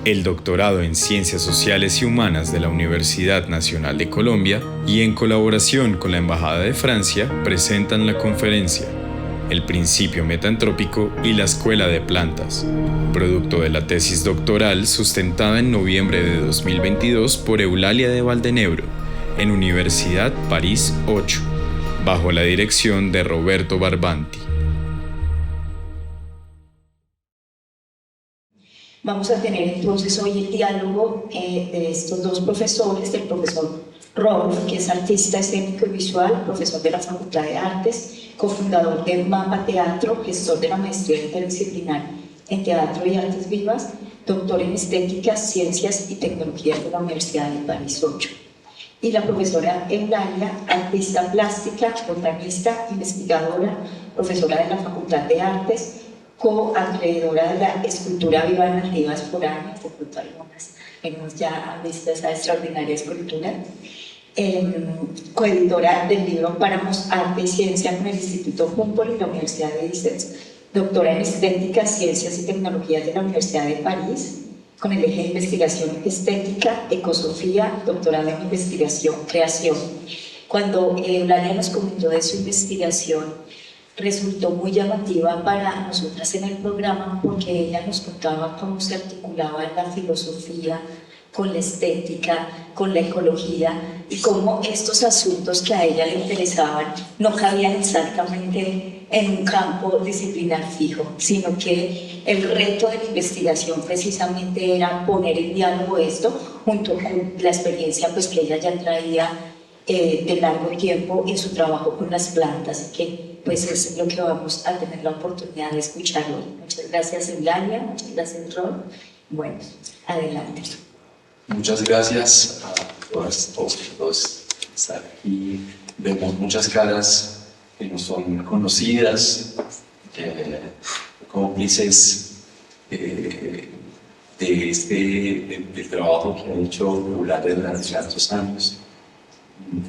el doctorado en Ciencias Sociales y Humanas de la Universidad Nacional de Colombia y en colaboración con la Embajada de Francia presentan la conferencia El principio metantrópico y la escuela de plantas, producto de la tesis doctoral sustentada en noviembre de 2022 por Eulalia de Valdenebro en Universidad París 8, bajo la dirección de Roberto Barbanti. Vamos a tener entonces hoy el diálogo de estos dos profesores, del profesor Rolf, que es artista escénico y visual, profesor de la Facultad de Artes, cofundador de Mapa Teatro, gestor de la maestría interdisciplinar en Teatro y Artes Vivas, doctor en Estética, Ciencias y Tecnologías de la Universidad de París 8. Y la profesora Eulalia, artista plástica, botanista, investigadora, profesora de la Facultad de Artes, co-acreedora de la escultura viva nativas por años, de pronto algunas hemos ya visto esa extraordinaria escultura, coeditora del libro Páramos, Arte y Ciencia con el Instituto Humboldt y la Universidad de Issens, doctora en Estética, Ciencias y Tecnologías de la Universidad de París, con el eje de investigación estética, ecosofía, doctorado en investigación, creación. Cuando Eulalia nos comentó de su investigación, resultó muy llamativa para nosotras en el programa porque ella nos contaba cómo se articulaba la filosofía con la estética, con la ecología y cómo estos asuntos que a ella le interesaban no cabían exactamente en un campo disciplinar fijo, sino que el reto de la investigación precisamente era poner en diálogo esto junto con la experiencia pues, que ella ya traía de largo tiempo en su trabajo con las plantas, que pues es lo que vamos a tener la oportunidad de escuchar hoy. Muchas gracias Eulalia, muchas gracias Ron. Bueno, adelante. Muchas gracias a todos estar aquí. Vemos muchas caras que no son conocidas, cómplices del trabajo que ha hecho Eulalia durante tantos años,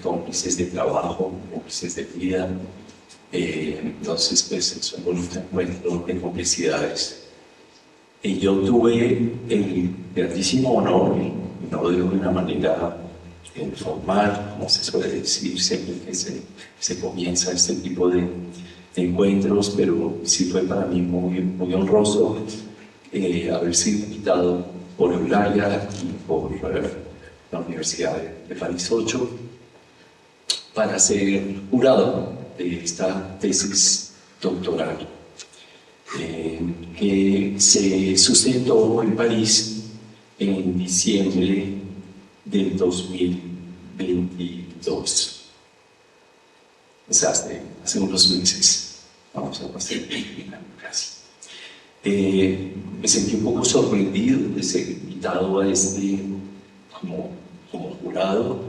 cómplices de trabajo, cómplices de vida. Entonces, pues es un bonito encuentro de complicidades. Y yo tuve el grandísimo honor, no de una manera formal, como se suele decir siempre que se comienza este tipo de encuentros, pero sí fue para mí muy honroso haber sido invitado por Eulalia y por la Universidad de París 8 para ser jurado de esta tesis doctoral que se sustentó en París en diciembre del 2022. O sea, hace unos meses. Vamos a pasar casi. Me sentí un poco sorprendido de ser invitado a como jurado.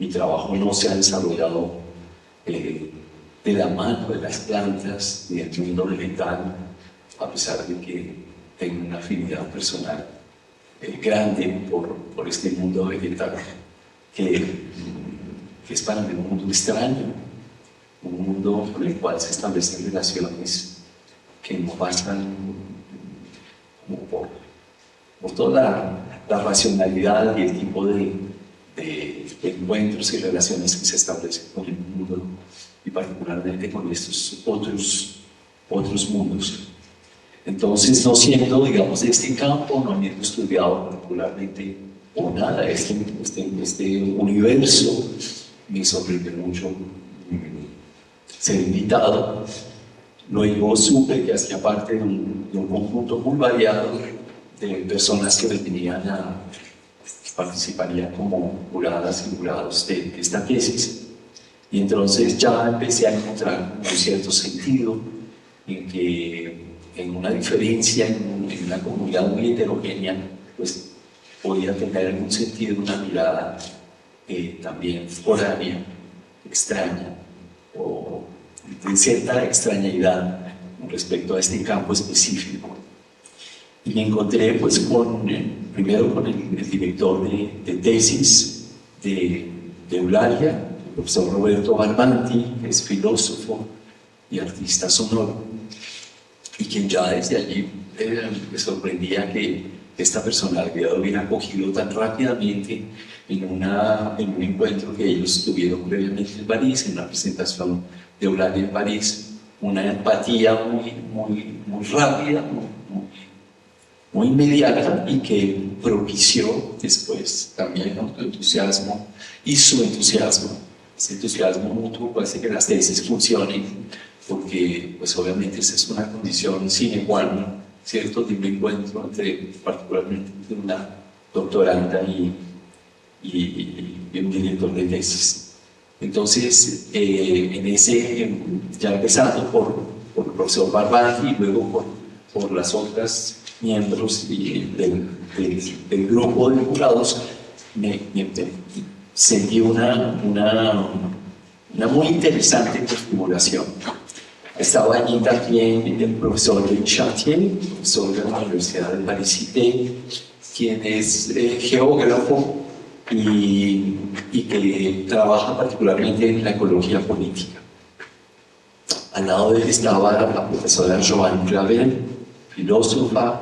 Mi trabajo no se ha desarrollado de la mano de las plantas ni del mundo vegetal, a pesar de que tengo una afinidad personal grande por este mundo vegetal, que es para mí un mundo extraño, un mundo con el cual se establecen relaciones que no pasan como por toda la racionalidad y el tipo de encuentros y relaciones que se establecen con el mundo y particularmente con estos otros mundos. Entonces, no siendo, digamos, de este campo, no habiendo estudiado particularmente o nada, este universo, me sorprendió mucho ser invitado. Luego supe que hacía parte de un conjunto muy variado de personas que participarían como juradas y jurados de esta tesis. Y entonces ya empecé a encontrar un cierto sentido en una diferencia, en una comunidad muy heterogénea, pues podía tener algún sentido una mirada también foránea, extraña, o de cierta extrañidad respecto a este campo específico. Y me encontré pues primero con el director de tesis de Eulalia, el profesor Roberto Barbanti, que es filósofo y artista sonoro, y quien ya desde allí me sorprendía que esta personalidad hubiera acogido tan rápidamente en un encuentro que ellos tuvieron previamente en París, en una presentación de Eulalia en París, una empatía muy rápida, muy inmediata, y que propició después también, ¿no?, tu entusiasmo y su entusiasmo. Ese entusiasmo mutuo hace que las tesis funcionen, porque pues obviamente esa es una condición sine qua non, ¿cierto?, de un encuentro entre, particularmente, una doctoranda y un director de tesis. Entonces, ya empezando por el profesor Barbati y luego por las otras miembros del grupo de jurados, me sentí una muy interesante configuración. Estaba allí también el profesor de Chartier, profesor de la Universidad de Paris-Cité, quien es geógrafo y que trabaja particularmente en la ecología política. Al lado de él estaba la profesora Joanne Clavel, filósofa,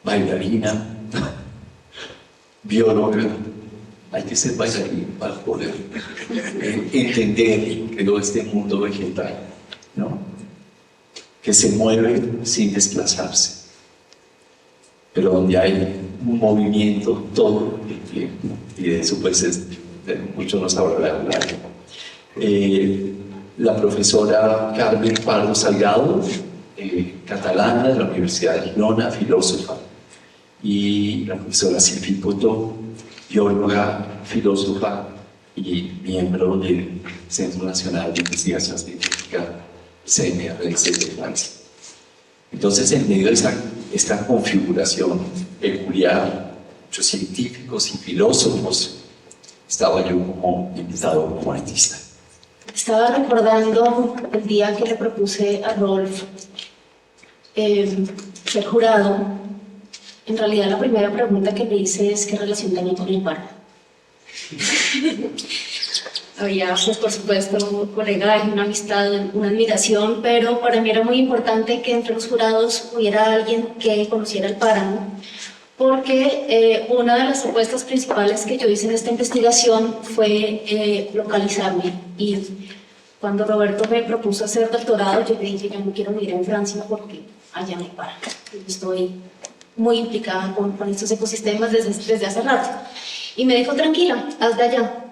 bailarina, bióloga. Hay que ser bailarín para poder entender que todo este mundo vegetal, ¿no?, que se mueve sin desplazarse, pero donde hay un movimiento todo el tiempo, y de eso pues mucho nos hablará. La profesora Carmen Pardo Salgado, catalana, de la Universidad de Girona, filósofa, y la profesora Sylvie Potó, bióloga, filósofa y miembro del Centro Nacional de Investigación Científica, CNRS de Francia. Entonces, en medio de esta configuración peculiar, muchos científicos y filósofos, estaba yo como invitado, como artista. Estaba recordando el día que le propuse a Rolf ser jurado. En realidad, la primera pregunta que le hice es: ¿qué relación tenía con el paro? Había, pues, por supuesto, un colega, una amistad, una admiración, pero para mí era muy importante que entre los jurados hubiera alguien que conociera el páramo, porque una de las propuestas principales que yo hice en esta investigación fue localizarme. Y cuando Roberto me propuso hacer doctorado, yo le dije: yo no quiero vivir en Francia porque allá no hay páramo. Yo estoy muy implicada con estos ecosistemas desde hace rato. Y me dijo: tranquila, haz de allá.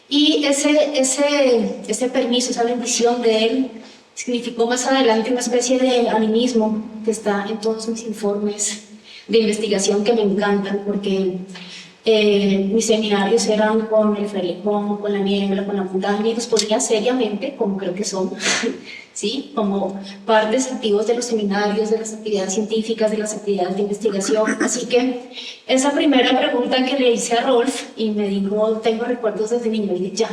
Y ese permiso, esa bendición de él, significó más adelante una especie de animismo que está en todos mis informes de investigación, que me encantan, porque mis seminarios eran con el frailecón, con la niebla, con la montaña, y los ponía seriamente, como creo que son, ¿sí?, como partes activos de los seminarios, de las actividades científicas, de las actividades de investigación. Así que esa primera pregunta que le hice a Rolf, y me dijo: tengo recuerdos desde niño, y dije: ya,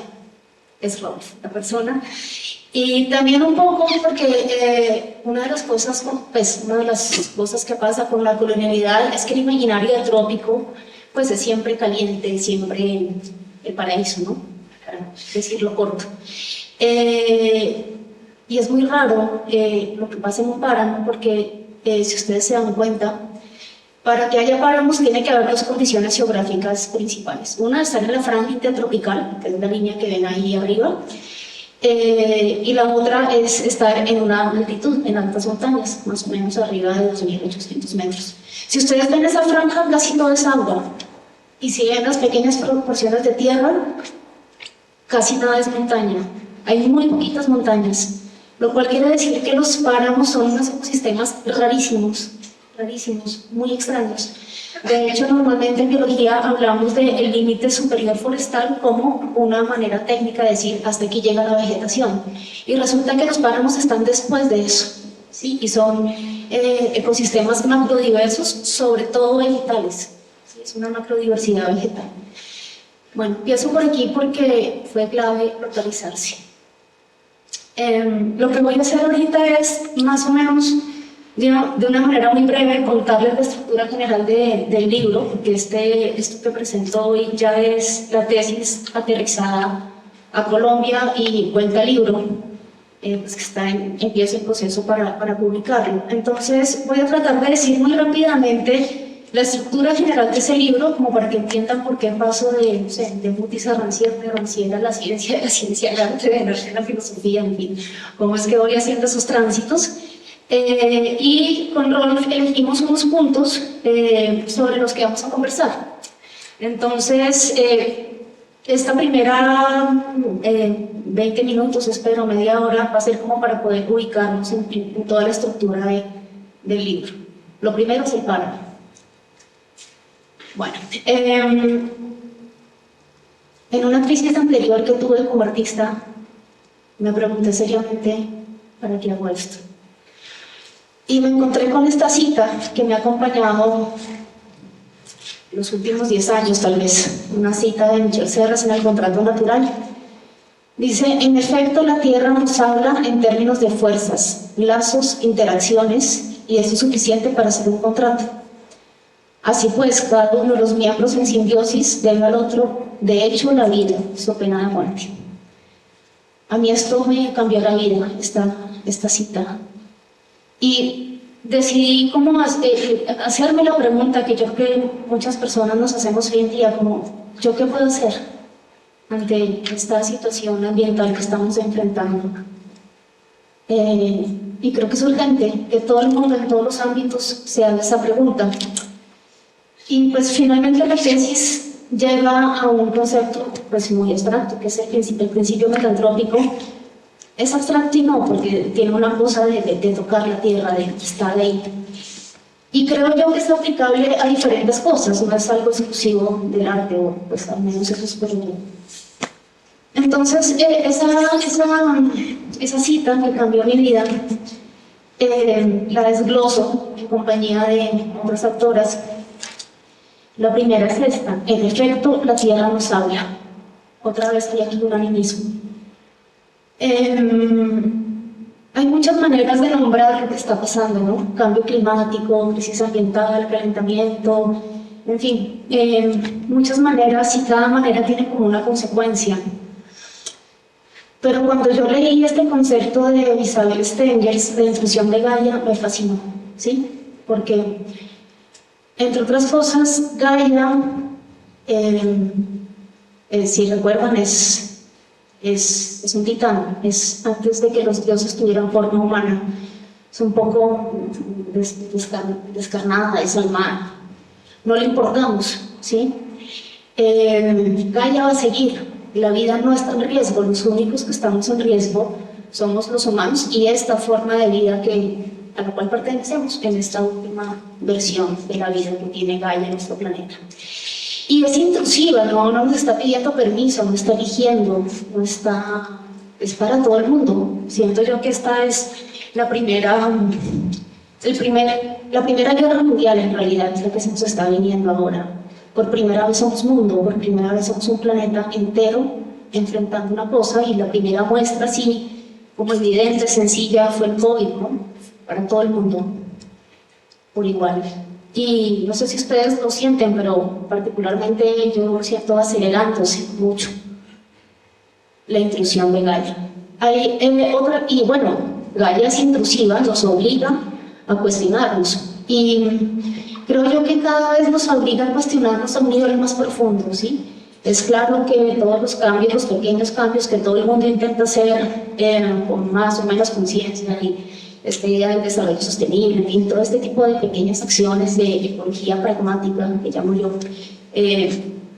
es Rolf, la persona. Y también un poco porque una de las cosas que pasa con la colonialidad es que el imaginario del trópico pues es siempre caliente, siempre el paraíso, ¿no?, para decirlo corto. Y es muy raro lo que pasa en un páramo, porque si ustedes se dan cuenta, para que haya páramos tiene que haber dos condiciones geográficas principales. Una, estar en la franja intertropical, que es la línea que ven ahí arriba, y la otra es estar en una altitud, en altas montañas, más o menos arriba de 2.800 metros. Si ustedes ven esa franja, casi todo es agua, y si ven las pequeñas proporciones de tierra, casi nada es montaña. Hay muy poquitas montañas, lo cual quiere decir que los páramos son unos ecosistemas rarísimos, muy extraños. De hecho, normalmente en biología hablamos del límite superior forestal como una manera técnica de decir hasta aquí llega la vegetación. Y resulta que los páramos están después de eso, ¿sí? Y son ecosistemas macrodiversos, sobre todo vegetales. ¿Sí? Es una macrodiversidad vegetal. Bueno, empiezo por aquí porque fue clave localizarse. Lo que voy a hacer ahorita es más o menos de una manera muy breve contarles la estructura general del libro, porque esto que presento hoy ya es la tesis aterrizada a Colombia y vuelta al libro. pues que empieza el proceso para publicarlo. Entonces voy a tratar de decir muy rápidamente la estructura general de ese libro, como para que entiendan por qué paso de, no sé, de Mutis a Rancière, de Rancière a la ciencia al arte, de Hergé a la filosofía, en fin, cómo es que voy haciendo esos tránsitos. Y con Rolf elegimos unos puntos sobre los que vamos a conversar. Entonces, esta primera 20 minutos, espero, media hora, va a ser como para poder ubicarnos en toda la estructura del libro. Lo primero es el páramo. Bueno, en una crisis anterior que tuve como artista, me pregunté seriamente, ¿para qué hago esto? Y me encontré con esta cita que me ha acompañado los últimos 10 años, tal vez, una cita de Michel Serres en El Contrato Natural. Dice: en efecto, la Tierra nos habla en términos de fuerzas, lazos, interacciones, y eso es suficiente para hacer un contrato. Así pues, cada uno de los miembros en simbiosis debe al otro, de hecho, la vida, su pena de muerte. A mí esto me cambió la vida, esta cita. Y decidí cómo hacerme la pregunta que yo creo que muchas personas nos hacemos hoy en día, como, ¿yo qué puedo hacer ante esta situación ambiental que estamos enfrentando? Y creo que es urgente que todo el mundo en todos los ámbitos se haga esa pregunta. Y pues finalmente la tesis llega a un concepto pues muy abstracto, que es el principio metantrópico. Es abstracto y no, porque tiene una cosa de tocar la tierra, de estar ahí. Y creo yo que es aplicable a diferentes cosas, no es algo exclusivo del arte, o pues al menos eso espero yo. Entonces, esa cita que cambió mi vida, la desgloso en compañía de otras autoras. La primera es esta: en efecto, la tierra nos habla. Otra vez hay aquí un animismo. Hay muchas maneras de nombrar lo que está pasando, ¿no? Cambio climático, crisis ambiental, calentamiento, en fin, muchas maneras, y cada manera tiene como una consecuencia. Pero cuando yo leí este concepto de Isabel Stengers de intrusión de Gaia, me fascinó, ¿sí? Porque, entre otras cosas, Gaia, si recuerdan, es un titán, es antes de que los dioses tuvieran forma humana, es un poco descarnada, desalmada, no le importamos, ¿sí? Gaia va a seguir, la vida no está en riesgo, los únicos que estamos en riesgo somos los humanos y esta forma de vida a la cual pertenecemos en esta última versión de la vida que tiene Gaia en nuestro planeta. Y es intrusiva, no nos está pidiendo permiso, no está eligiendo, no está, es para todo el mundo. Siento yo que esta es la primera guerra mundial, en realidad, es lo que se nos está viniendo ahora. Por primera vez somos mundo, por primera vez somos un planeta entero enfrentando una cosa, y la primera muestra, así como evidente, sencilla, fue el COVID, ¿no? Para todo el mundo, por igual. Y no sé si ustedes lo sienten, pero particularmente yo lo siento acelerándose mucho la intrusión de Gaia. Y bueno, Gaia es intrusiva, nos obliga a cuestionarnos. Y creo yo que cada vez nos obliga a cuestionarnos a un nivel más profundo, ¿sí? Es claro que todos los cambios, los pequeños cambios que todo el mundo intenta hacer con más o menos conciencia, y esta idea del desarrollo sostenible, en fin, todo este tipo de pequeñas acciones de ecología pragmática, que llamo yo,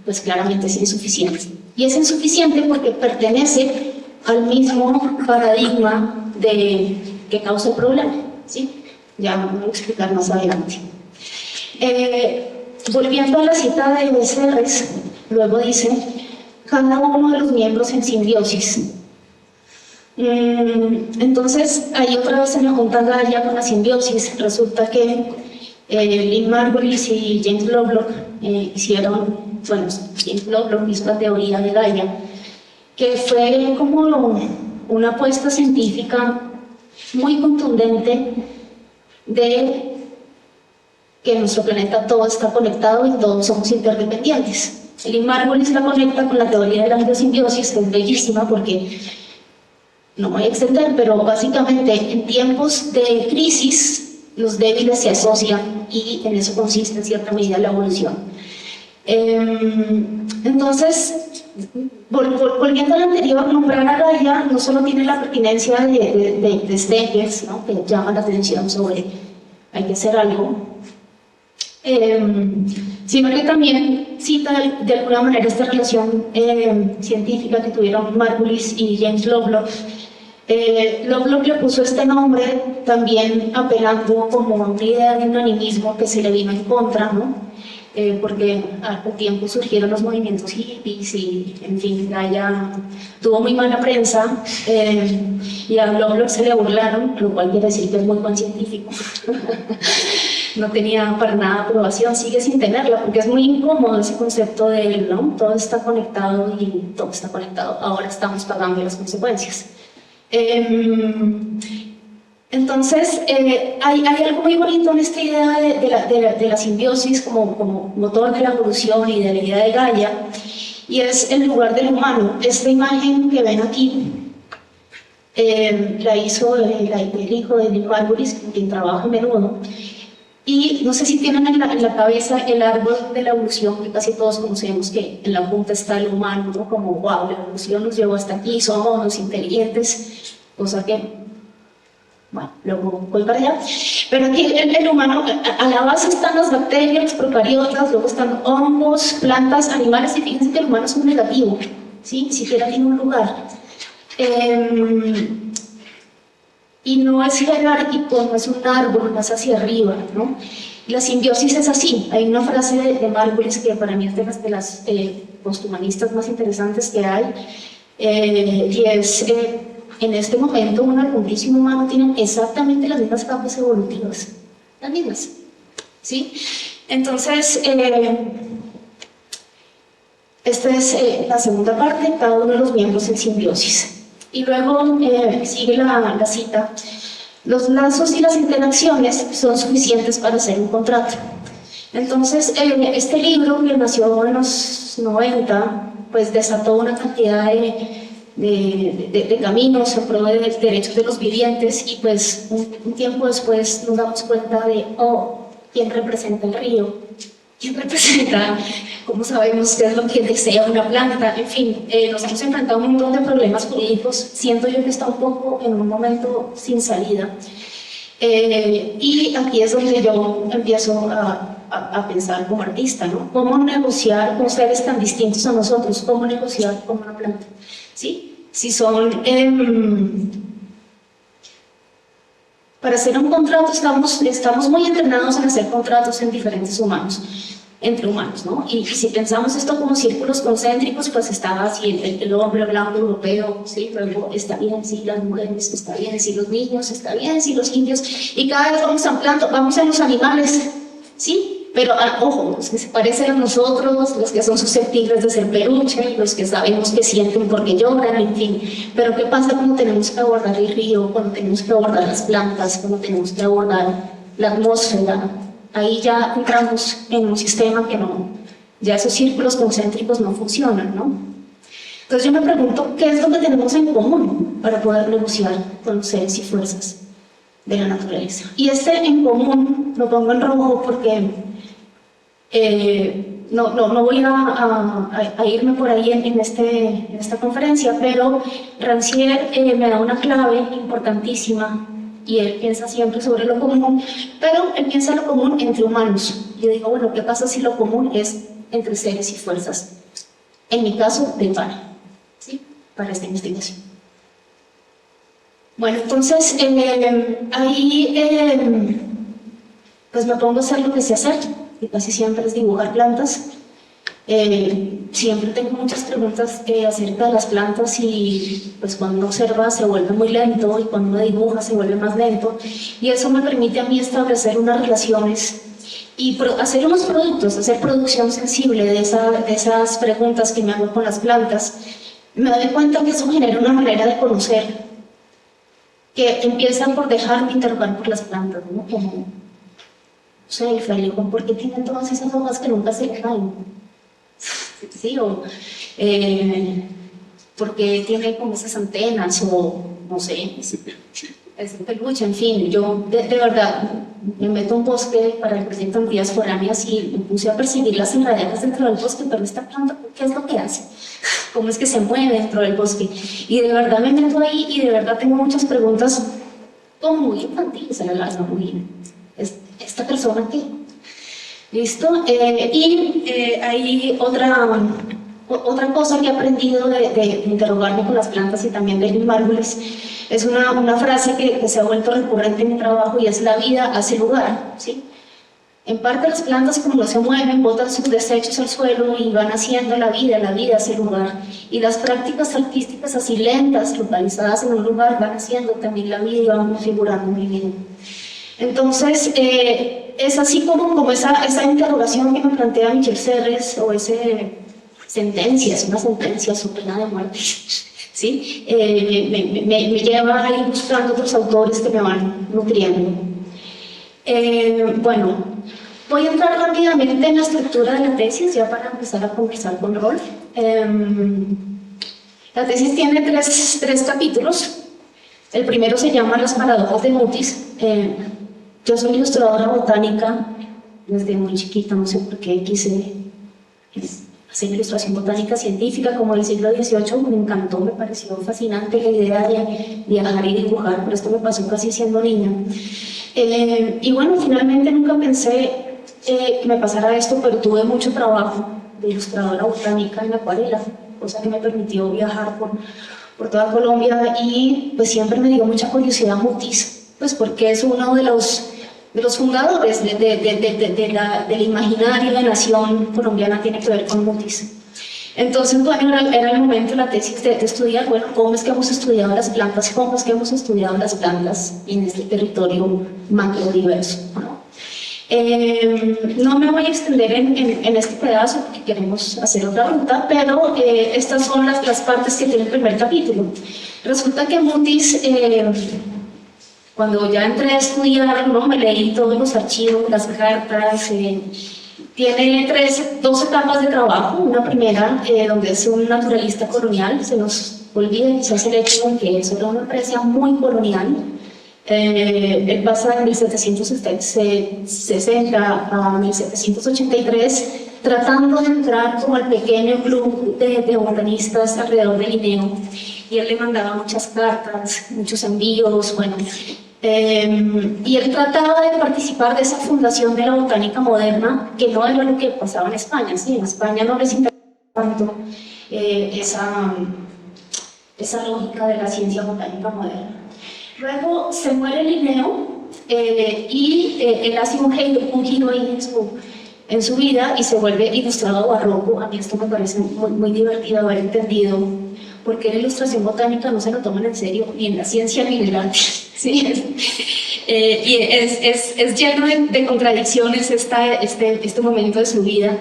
pues claramente es insuficiente. Y es insuficiente porque pertenece al mismo paradigma que causa el problema, ¿sí? Ya me voy a explicar más adelante. Volviendo a la cita de Serres, luego dice: cada uno de los miembros en simbiosis. Entonces, ahí otra vez se me junta Gaia con la simbiosis. Resulta que Lynn Margulis y James Lovelock hicieron, bueno, James Lovelock hizo la teoría de Gaia, que fue como una apuesta científica muy contundente de que en nuestro planeta todo está conectado y todos somos interdependientes. Lynn Margulis la conecta con la teoría de la biosimbiosis, que es bellísima porque no me voy a extender, pero básicamente en tiempos de crisis los débiles se asocian y en eso consiste en cierta medida la evolución. Entonces, volviendo al anterior, nombrar a Gaia no solo tiene la pertinencia de Stengers, ¿no?, que llama la atención sobre hay que hacer algo, sino que también cita de alguna manera esta relación científica que tuvieron Margulis y James Lovelock. Lovelock le puso este nombre también apelando como a una idea de un animismo que se le vino en contra, ¿no? Porque al tiempo surgieron los movimientos hippies y, en fin, Gaia tuvo muy mala prensa y a Lovelock se le burlaron, lo cual quiere decir que es muy buen científico. No tenía para nada aprobación, sigue sin tenerla, porque es muy incómodo ese concepto de él, ¿no? Todo está conectado y todo está conectado, ahora estamos pagando las consecuencias. Entonces, hay algo muy bonito en esta idea de la simbiosis como motor de la evolución y de la idea de Gaia, y es el lugar del humano. Esta imagen que ven aquí la hizo el hijo de Nick Margulis, con quien trabaja a menudo, y no sé si tienen en la cabeza el árbol de la evolución, que casi todos conocemos, que en la punta está el humano, ¿no? Como, wow, la evolución nos llevó hasta aquí, somos los inteligentes, cosa que... Bueno, luego voy para allá. Pero aquí el humano, a la base están las bacterias, los procariotas, luego están hongos, plantas, animales, y fíjense que el humano es un negativo, ¿sí? Ni siquiera tiene un lugar. Y no es jerárquico, no es un árbol más hacia arriba, ¿no? La simbiosis es así. Hay una frase de Margulis que para mí es de las posthumanistas más interesantes que hay, y es... en este momento, un argumentísimo humano tiene exactamente las mismas capas evolutivas, las mismas, ¿sí? Entonces, esta es la segunda parte, cada uno de los miembros en simbiosis. Y luego sigue la cita. Los lazos y las interacciones son suficientes para hacer un contrato. Entonces, este libro, que nació en los 90, pues desató una cantidad de caminos en pro de los derechos de los vivientes, y pues un tiempo después nos damos cuenta de, ¿quién representa el río? ¿Quién representa? ¿Cómo sabemos qué es lo que desea una planta? En fin, nos hemos enfrentado a un montón de problemas jurídicos. Siento yo que está un poco en un momento sin salida. Y aquí es donde yo empiezo a pensar como artista, ¿no? ¿Cómo negociar con seres tan distintos a nosotros? ¿Cómo negociar con una planta? ¿Sí? Si son... para hacer un contrato estamos muy entrenados en hacer contratos en diferentes humanos, entre humanos, ¿no? Y si pensamos esto como círculos concéntricos, pues está así el hombre blanco europeo, ¿sí? Luego está bien si las mujeres, está bien si los niños, está bien si los indios, y cada vez vamos ampliando, vamos a los animales, ¿sí? Pero, ojo, los que se parecen a nosotros, los que son susceptibles de ser peluche, los que sabemos que sienten porque lloran, en fin. Pero ¿qué pasa cuando tenemos que abordar el río, cuando tenemos que abordar las plantas, cuando tenemos que abordar la atmósfera? Ahí ya entramos en un sistema que no, ya esos círculos concéntricos no funcionan, ¿no? Entonces yo me pregunto, ¿qué es lo que tenemos en común para poder negociar con los seres y fuerzas de la naturaleza? Y este en común lo pongo en rojo porque no voy a irme por ahí en esta conferencia, pero Rancière me da una clave importantísima, y él piensa siempre sobre lo común, pero él piensa lo común entre humanos. Yo digo, bueno, ¿qué pasa si lo común es entre seres y fuerzas? En mi caso, del para, ¿sí? Para esta investigación. Bueno, entonces, ahí pues me pongo a hacer lo que sé hacer, que casi siempre es dibujar plantas. Siempre tengo muchas preguntas acerca de las plantas, y pues cuando uno observa se vuelve muy lento, y cuando uno dibuja se vuelve más lento, y eso me permite a mí establecer unas relaciones y hacer unos productos, hacer producción sensible de esas preguntas que me hago con las plantas. Me doy cuenta que eso genera una manera de conocer que empieza por dejarme interrogar por las plantas, ¿no? Como, no sé, el fraile, ¿por qué tienen todas esas hojas que nunca se le caen? ¿Sí? O porque tiene como esas antenas, o no sé, ese peluche. es de peluche, en fin, yo de verdad me meto a un bosque para el proyecto en vías foráneas y me puse a perseguir las enredaderas dentro del bosque, pero esta planta, ¿qué es lo que hace? ¿Cómo es que se mueve dentro del bosque? Y de verdad me meto ahí y de verdad tengo muchas preguntas como muy infantiles a la larga, muy, ¿esta persona qué? ¿Listo? Hay otra cosa que he aprendido de interrogarme con las plantas y también de los árboles. Es una frase que se ha vuelto recurrente en mi trabajo y es: la vida hace lugar, ¿sí? En parte las plantas, como no se mueven, botan sus desechos al suelo y van haciendo la vida hace lugar. Y las prácticas artísticas así lentas, localizadas en un lugar, van haciendo también la vida y van configurando mi vida. Entonces, es así como esa interrogación que me plantea Michel Serres, o es una sentencia su pena de muerte, ¿sí? Me lleva a ir buscando otros autores que me van nutriendo. Bueno, voy a entrar rápidamente en la estructura de la tesis, ya para empezar a conversar con Rolf. La tesis tiene tres capítulos. El primero se llama Las paradojas de Mutis. Yo soy ilustradora botánica desde muy chiquita, no sé por qué quise hacer ilustración botánica científica como del siglo XVIII. Me encantó, me pareció fascinante la idea de viajar y dibujar, pero esto me pasó casi siendo niña. Y bueno, finalmente nunca pensé que me pasara esto, pero tuve mucho trabajo de ilustradora botánica en acuarela, cosa que me permitió viajar por toda Colombia, y pues siempre me dio mucha curiosidad Mutis, pues porque es uno de los fundadores del imaginario de nación colombiana, tiene que ver con Mutis. Entonces, bueno, era el momento de la tesis de estudiar, bueno, cómo es que hemos estudiado las plantas, en este territorio macrodiverso, ¿no? No me voy a extender en este pedazo porque queremos hacer otra ruta, pero estas son las partes que tiene el primer capítulo. Resulta que Mutis, cuando ya entré a estudiar, ¿no?, me leí todos los archivos, las cartas. Tiene dos etapas de trabajo. Una primera, donde es un naturalista colonial. Se nos olvida quizás el hecho de que eso era una empresa muy colonial. Él pasa de 1760 a 1783 tratando de entrar como al pequeño club de botanistas alrededor del Linneo, y él le mandaba muchas cartas, muchos envíos, bueno, y él trataba de participar de esa fundación de la botánica moderna, que no era lo que pasaba en España. Sí, en España no les interesaba tanto esa lógica de la ciencia botánica moderna. Luego se muere Linneo y él hace un giro en su vida y se vuelve ilustrador barroco. A mí esto me parece muy divertido haber entendido porque la ilustración botánica no se lo toman en serio ni en la ciencia ni en el arte. ¿Sí? Y es lleno de contradicciones este momento de su vida.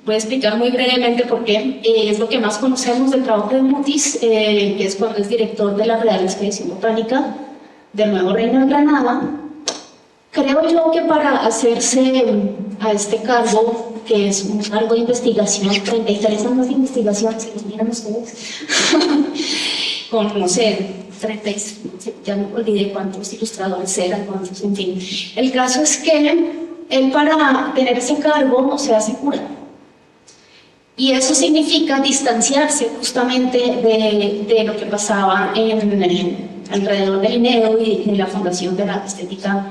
Voy a explicar muy brevemente por qué. Es lo que más conocemos del trabajo de Mutis, que es cuando es director de la Real Expedición Botánica del Nuevo Reino de Granada. Creo yo que para hacerse a este cargo, que es un cargo de investigación, 33 años de investigación, se los miran ustedes, con, no sé, 36, ya me olvidé cuántos ilustradores eran, cuántos, en fin. El caso es que él, para tener ese cargo, se hace cura. Y eso significa distanciarse justamente de lo que pasaba alrededor del Linneo y de la fundación de la estética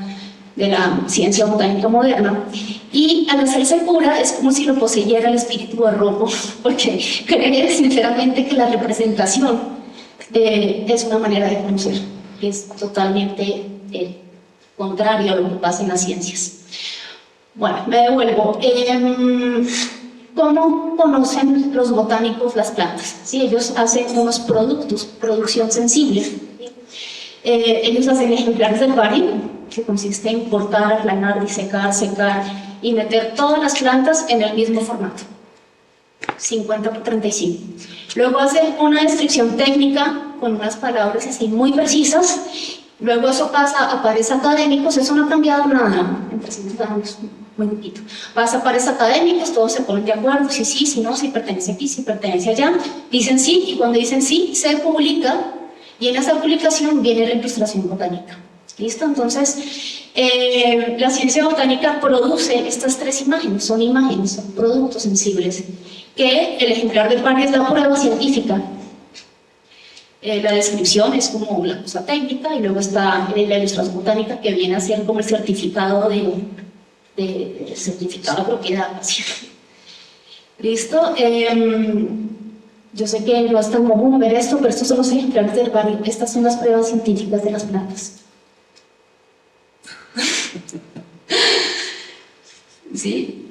de la ciencia botánica moderna. Y al hacerse cura es como si lo poseyera el espíritu barroco, porque cree sinceramente que la representación es una manera de conocer, que es totalmente contrario a lo que pasa en las ciencias. Bueno, me devuelvo. ¿Cómo conocen los botánicos las plantas? ¿Sí? Ellos hacen unos productos, producción sensible. Ellos hacen ejemplares del barrio, que consiste en cortar, aplanar, disecar, secar y meter todas las plantas en el mismo formato, 50 por 35. Luego hacen una descripción técnica con unas palabras así muy precisas. Luego eso pasa a pares académicos. Eso no ha cambiado nada en 300 años, muy poquito. Pasa a pares académicos, todos se ponen de acuerdo, si sí, si no, si pertenece aquí, si pertenece allá. Dicen sí, y cuando dicen sí, se publica Y en esa publicación viene la ilustración botánica. ¿Listo? Entonces, la ciencia botánica produce estas tres imágenes, son productos sensibles, que el ejemplar de pan es la prueba científica. La descripción es como la cosa técnica, y luego está la ilustración botánica, que viene a ser como el certificado de certificado de propiedad. ¿Listo? Yo sé que no es tan común ver esto, pero estos son los ejemplares del barrio. Estas son las pruebas científicas de las plantas. ¿Sí?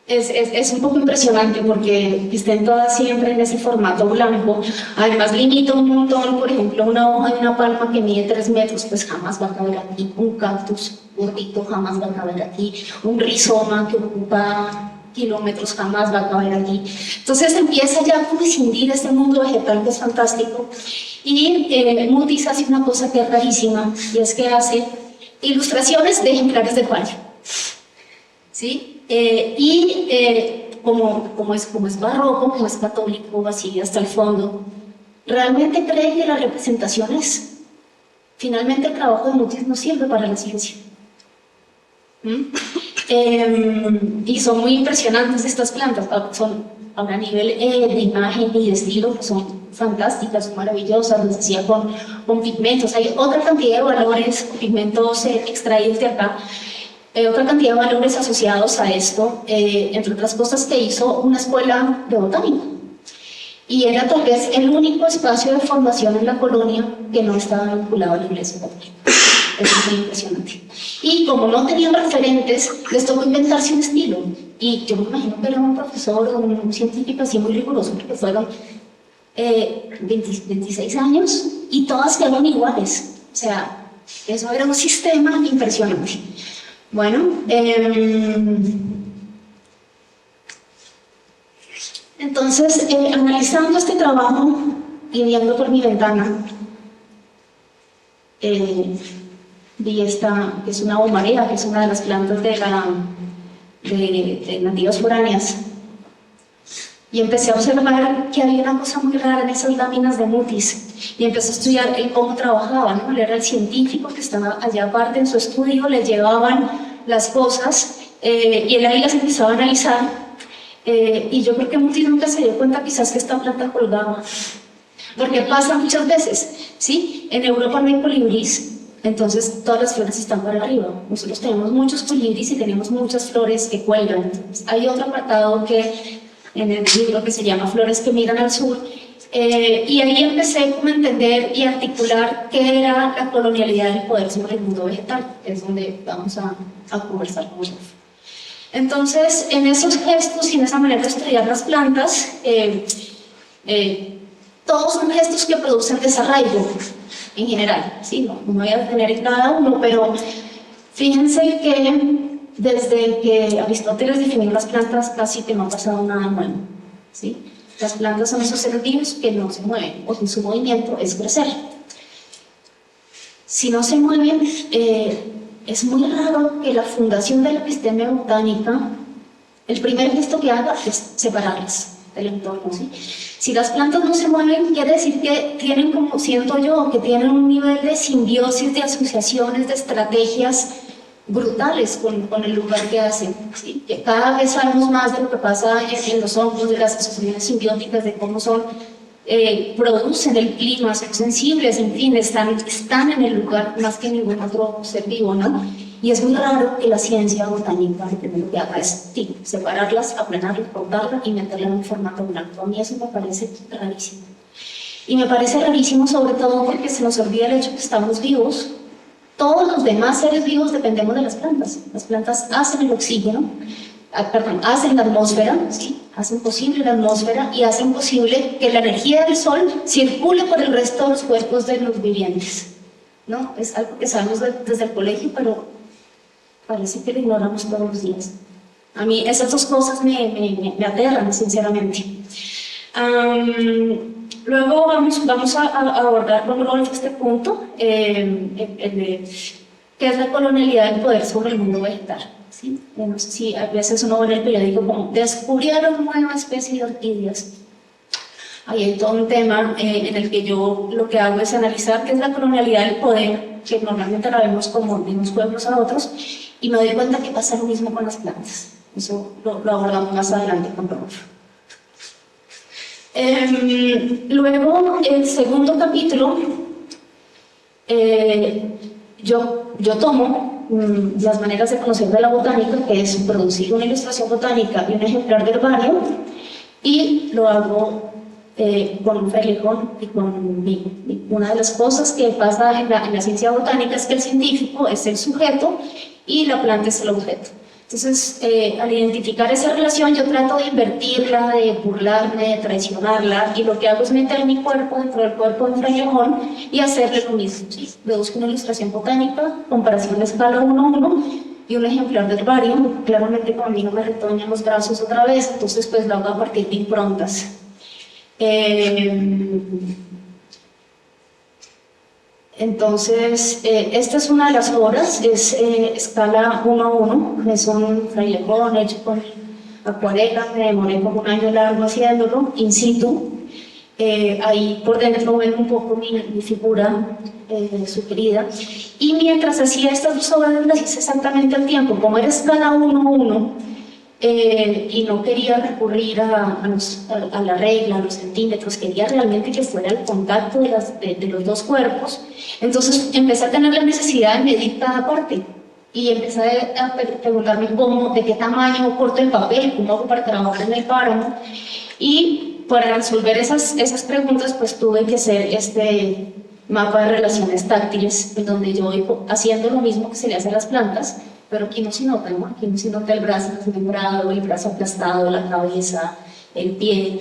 Es un poco impresionante porque estén todas siempre en ese formato blanco. Además limita un montón, por ejemplo, una hoja de una palma que mide 3 metros, pues jamás va a caber aquí. Un cactus gordito jamás va a caber aquí. Un rizoma que ocupa kilómetros jamás va a caber aquí. Entonces empieza ya a prescindir este mundo vegetal que es fantástico. Y Mutis hace una cosa que es rarísima, y es que hace ilustraciones de ejemplares de fallo. ¿Sí? Como es barroco, como es católico, así hasta el fondo, realmente cree que las representaciones, finalmente el trabajo de Mutis no sirve para la ciencia. Y son muy impresionantes estas plantas, son a un nivel de imagen y de estilo, son fantásticas, son maravillosas, les decía, con pigmentos. Hay otra cantidad de valores, pigmentos extraídos de acá, otra cantidad de valores asociados a esto, entre otras cosas que hizo una escuela de botánica. Y era tal vez el único espacio de formación en la colonia que no estaba vinculado a la iglesia católica. Eso es muy impresionante. Y como no tenían referentes, les tocó inventarse un estilo. Y yo me imagino que era un profesor o un científico así muy riguroso, porque fueron 26 años y todas quedaron iguales. O sea, eso era un sistema impresionante. Bueno, entonces, analizando este trabajo y viendo por mi ventana, vi esta, que es una bomarea, que es una de las plantas de nativas foráneas, y empecé a observar que había una cosa muy rara en esas láminas de Mutis, y empecé a estudiar cómo trabajaban, ¿no? Él era el científico que estaba allá aparte en su estudio, le llevaban las cosas, y él ahí las empezaba a analizar, y yo creo que Mutis nunca se dio cuenta quizás que esta planta colgaba, porque pasa muchas veces, ¿sí? En Europa no hay colibrís, entonces todas las flores están para arriba. Nosotros tenemos muchos colibríes y tenemos muchas flores que cuelgan. Entonces, hay otro apartado que en el libro que se llama Flores que miran al sur, y ahí empecé como a entender y articular qué era la colonialidad del poder sobre el mundo vegetal, que es donde vamos a conversar con ellos. Entonces, en esos gestos y en esa manera de estudiar las plantas, todos son gestos que producen desarraigo en general, ¿sí? No me voy a detener en cada uno, pero fíjense que desde que Aristóteles definió las plantas casi que no ha pasado nada nuevo, ¿sí? Las plantas son esos seres vivos que no se mueven, o que su movimiento es crecer. Si no se mueven, es muy raro que la fundación de la epistemia botánica, el primer gesto que haga es separarlas del entorno, ¿sí? Si las plantas no se mueven, quiere decir que tienen, como siento yo, que tienen un nivel de simbiosis, de asociaciones, de estrategias brutales con el lugar que hacen, ¿sí? Que cada vez sabemos más de lo que pasa en los hongos, de las asociaciones simbióticas, de cómo son, producen el clima, son sensibles, en fin, están en el lugar más que ningún otro ser vivo, ¿no? Y es muy raro que la ciencia botánica lo primero que haga es separarlas, aplanarlas, cortarlas y meterlas en un formato blanco. A mí eso me parece rarísimo. Y me parece rarísimo sobre todo porque se nos olvida el hecho que estamos vivos. Todos los demás seres vivos dependemos de las plantas. Las plantas hacen el oxígeno, hacen la atmósfera, ¿sí? Hacen posible la atmósfera y hacen posible que la energía del sol circule por el resto de los cuerpos de los vivientes, ¿no? Es algo que sabemos desde el colegio, pero parece que lo ignoramos todos los días. A mí esas dos cosas me aterran, sinceramente. Luego vamos a abordar con Rolf este punto, que es la colonialidad del poder sobre el mundo vegetal. ¿Sí? No sé si a veces uno ve en el periódico como descubrieron una nueva especie de orquídeas. Ahí hay todo un tema en el que yo lo que hago es analizar qué es la colonialidad del poder, que normalmente la vemos como de unos pueblos a otros, y me doy cuenta que pasa lo mismo con las plantas. Eso lo abordamos más adelante con Rodolfo. Luego, el segundo capítulo, yo tomo las maneras de conocer de la botánica, que es producir una ilustración botánica y un ejemplar de herbario, y lo hago con un frailejón y conmigo. Una de las cosas que pasa en la ciencia botánica es que el científico es el sujeto y la planta es el objeto. Entonces, al identificar esa relación, yo trato de invertirla, de burlarme, de traicionarla, y lo que hago es meter mi cuerpo dentro del cuerpo de un frailejón y hacerle lo mismo. ¿Sí? Produzco una ilustración botánica, comparación de escala 1:1 y un ejemplar de herbario. Claramente conmigo me retoñan los brazos otra vez, entonces pues lo hago a partir de improntas. Entonces, esta es una de las obras, es escala 1:1, es un frailejón hecho con acuarela, me demoré como un año largo haciéndolo, in situ. Ahí por dentro ven un poco mi figura sugerida. Y mientras hacía estas dos obras las hice exactamente al tiempo, como era escala 1:1, y no quería recurrir a la regla, a los centímetros, quería realmente que fuera el contacto de los dos cuerpos. Entonces empecé a tener la necesidad de medir cada parte y empecé a preguntarme de qué tamaño corto el papel, cómo hago para trabajar en el páramo. Y para resolver esas preguntas pues tuve que hacer este mapa de relaciones táctiles, en donde yo voy haciendo lo mismo que se le hace a las plantas, pero aquí no se nota, ¿no? Aquí no se nota el brazo desmembrado, el brazo aplastado, la cabeza, el pie.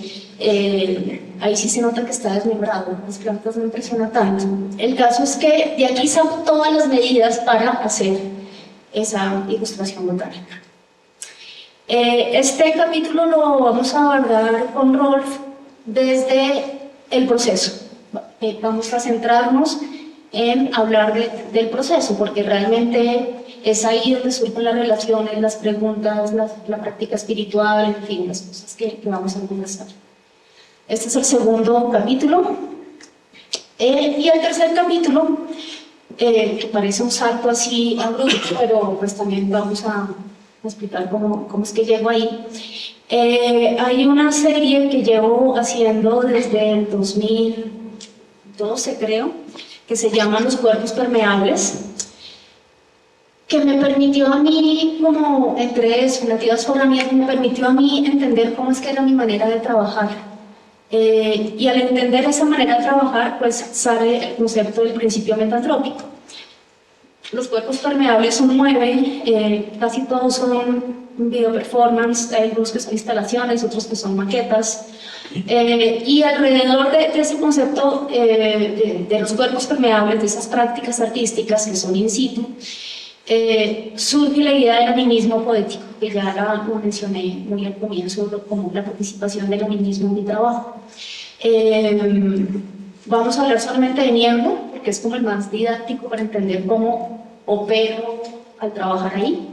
Ahí sí se nota que está desmembrado, las plantas no impresionan tanto. El caso es que de aquí saco todas las medidas para hacer esa ilustración botánica. Este capítulo lo vamos a abordar con Rolf desde el proceso. Vamos a centrarnos en hablar del proceso, porque realmente es ahí donde surgen las relaciones, las preguntas, la práctica espiritual, en fin, las cosas que vamos a conversar. Este es el segundo capítulo. Y el tercer capítulo, que parece un salto así abrupto, pero pues también vamos a explicar cómo es que llego ahí. Hay una serie que llevo haciendo desde el 2012, creo, que se llama Los cuerpos permeables, que me permitió a mí, como entre relativas formas, me permitió a mí entender cómo es que era mi manera de trabajar. Y al entender esa manera de trabajar, pues sale el concepto del principio metantrópico. Los cuerpos permeables son 9, casi todos son video performance, hay algunos que son instalaciones, otros que son maquetas. Y alrededor de ese concepto de los cuerpos permeables, de esas prácticas artísticas que son in situ, surge la idea del animismo poético, que ya lo mencioné muy al comienzo, como la participación del animismo en mi trabajo. Vamos a hablar solamente de Niebla, porque es como el más didáctico para entender cómo opero al trabajar ahí.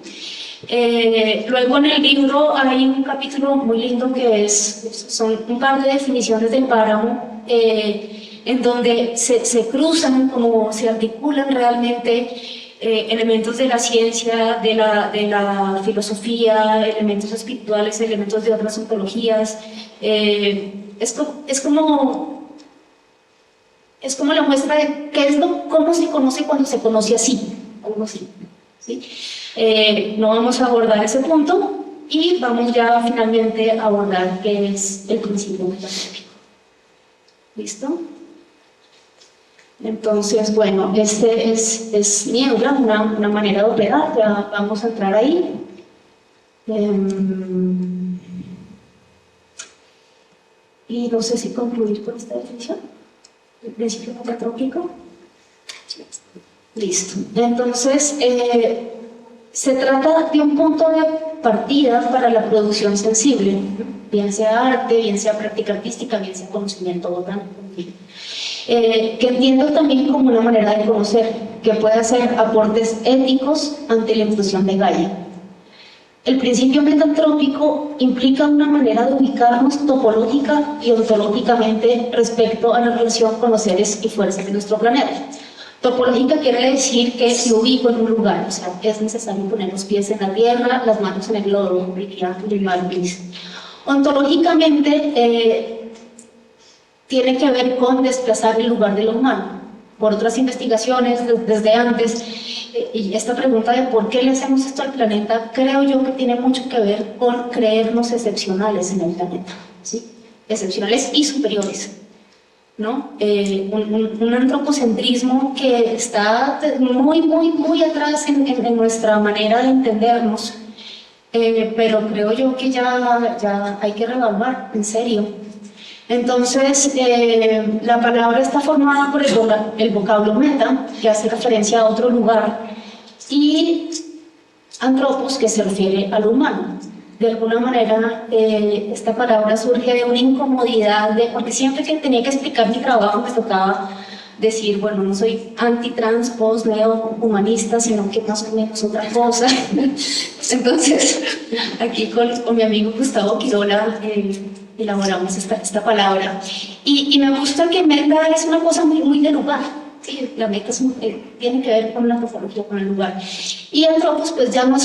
Luego en el libro hay un capítulo muy lindo que son un par de definiciones del páramo, en donde se cruzan, como se articulan realmente elementos de la ciencia, de la filosofía, elementos espirituales, elementos de otras ontologías. Es como la muestra de cómo se conoce cuando se conoce así, algo así, ¿sí? No vamos a abordar ese punto y vamos ya finalmente a abordar qué es el principio metafísico. ¿Listo? Entonces, bueno, este es Niebla, una manera de operar, ya vamos a entrar ahí. Y no sé si concluir con esta definición. El principio metantrópico. Listo. Entonces, se trata de un punto de partida para la producción sensible, bien sea arte, bien sea práctica artística, bien sea conocimiento botánico, que entiendo también como una manera de conocer, que puede hacer aportes éticos ante la inclusión de Gaia. el principio metantrópico implica una manera de ubicarnos topológica y ontológicamente respecto a la relación con los seres y fuerzas de nuestro planeta. Topológica quiere decir que me ubico en un lugar, o sea, es necesario poner los pies en la tierra, las manos en el lodo, el mar gris. Ontológicamente tiene que ver con desplazar el lugar de lo humano. Por otras investigaciones desde antes, y esta pregunta de por qué le hacemos esto al planeta, creo yo que tiene mucho que ver con creernos excepcionales en el planeta, ¿sí? Excepcionales y superiores, ¿no? Un antropocentrismo que está muy atrás en nuestra manera de entendernos, pero creo yo que ya hay que revaluar, en serio. Entonces, la palabra está formada por el vocablo meta, que hace referencia a otro lugar, y antropos, que se refiere a lo humano. De alguna manera, esta palabra surge de una incomodidad, porque siempre que tenía que explicar mi trabajo me tocaba decir, bueno, no soy anti-trans, post, neo-humanista, sino que más o menos otra cosa. Entonces, aquí con mi amigo Gustavo Quirola elaboramos esta palabra. Y me gusta que meta es una cosa muy de lugar. Sí, la meta tiene que ver con la topología, con el lugar. Y antropos, pues ya no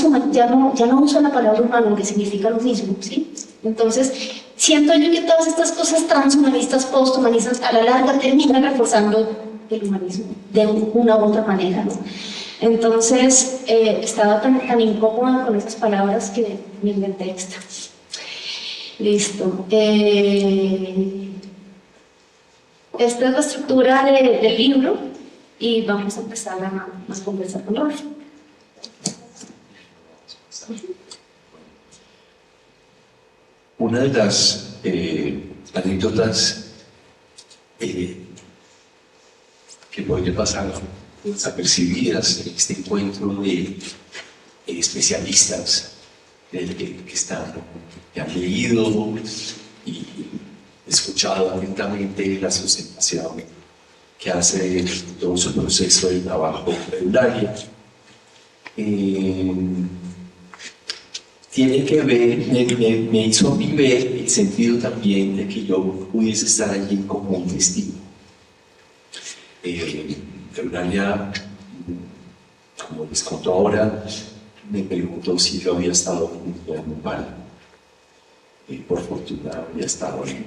usa la palabra humano, que significa lo mismo, ¿sí? Entonces, siento yo que todas estas cosas transhumanistas, posthumanistas, a la larga terminan reforzando el humanismo de una u otra manera, ¿no? Entonces, estaba tan incómoda con esas palabras que me inventé esta. Listo. Esta es la estructura del libro y vamos a empezar a conversar con Rolf. Una de las anécdotas que puede pasar desapercibidas en este encuentro de especialistas que han leído y escuchado atentamente la sustentación que hace todo su proceso de trabajo regulario. Tiene que ver, me hizo a mí ver el sentido también de que yo pudiese estar allí como un testigo. Eulalia, como les contó ahora, me preguntó si yo había estado en un par. Por fortuna había estado en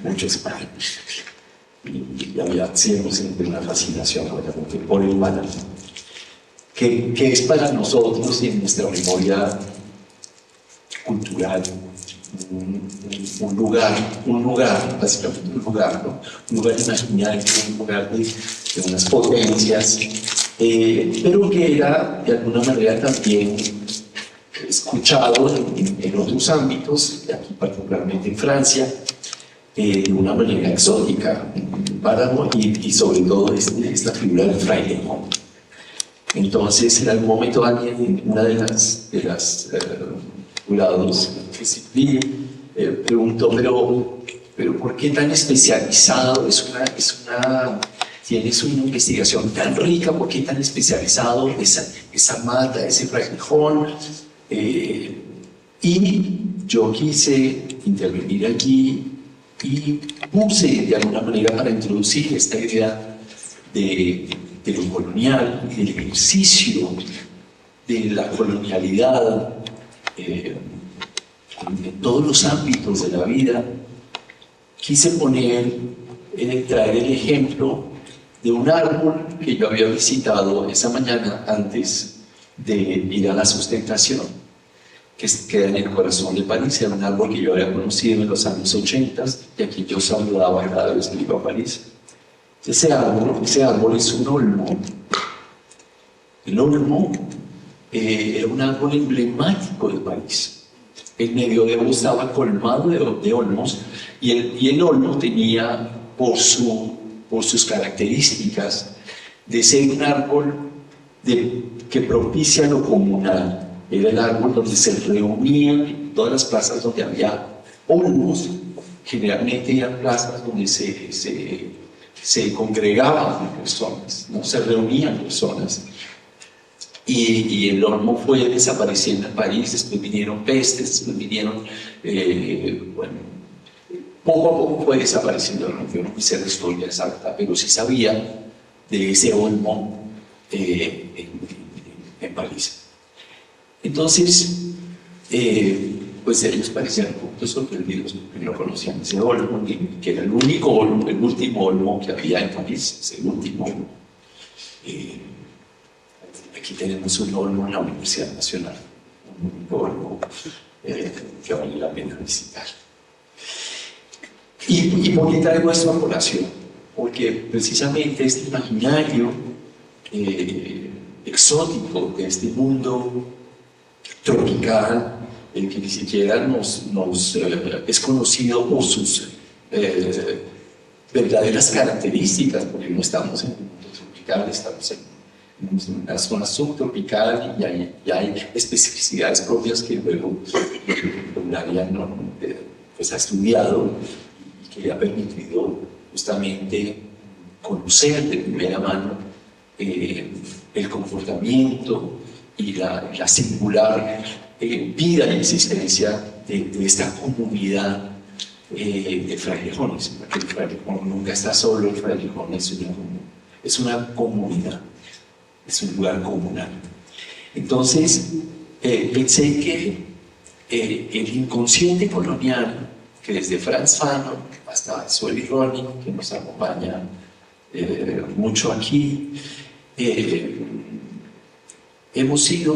muchos países y había siempre una fascinación por el mal, que es para nosotros y en nuestra memoria cultural un lugar, básicamente un lugar, ¿no? Un lugar imaginario, un lugar de unas potencias, pero que era de alguna manera también escuchado en otros ámbitos, aquí particularmente en Francia, de una manera exótica, páramo y sobre todo esta figura del fraile, ¿no? Entonces, en algún momento alguien, una de las jurados que sí, preguntó, pero ¿por qué tan especializado? Tienes una investigación tan rica, ¿por qué tan especializado esa mata, ese frailejón? Y yo quise intervenir allí y puse de alguna manera para introducir esta idea de lo colonial y del ejercicio de la colonialidad en todos los ámbitos de la vida. Quise traer el ejemplo de un árbol que yo había visitado esa mañana antes de ir a la sustentación, que queda en el corazón de París. Era un árbol que yo había conocido en los años 80 y aquí yo saludaba cada vez que iba a París. Ese árbol es un olmo. El olmo era un árbol emblemático de París. El Medioevo estaba colmado de olmos y el olmo tenía por sus características de ser un árbol que propicia lo comunal. Era el árbol donde se reunían todas las plazas donde había olmos. Generalmente eran plazas donde se congregaban personas, no se reunían personas. y el olmo fue desapareciendo en París. Después vinieron pestes, después vinieron, bueno, poco a poco fue desapareciendo el olmo. Yo no hice la historia exacta, pero sí sabía de ese olmo en París. Entonces, pues ellos parecían un poco sorprendidos porque no conocían ese olmo, que era el único olmo, el último olmo que había en París, es el último olmo. Aquí tenemos un olmo en la Universidad Nacional, un único olmo que vale la pena visitar. ¿Y por qué traigo esto a colación? Porque precisamente este imaginario exótico de este mundo tropical, el que ni siquiera nos es conocido por sus verdaderas características, porque no estamos en un mundo tropical, estamos en una zona subtropical y hay especificidades propias que luego Eulalia pues, ha estudiado y que ha permitido justamente conocer de primera mano el comportamiento y la singular vida y existencia de esta comunidad de frailejones, porque el frailejón nunca está solo, el frailejón es una comunidad, es un lugar comunal. Entonces, pensé que el inconsciente colonial, que desde Frantz Fanon hasta Sueli Ronig, que nos acompaña mucho aquí,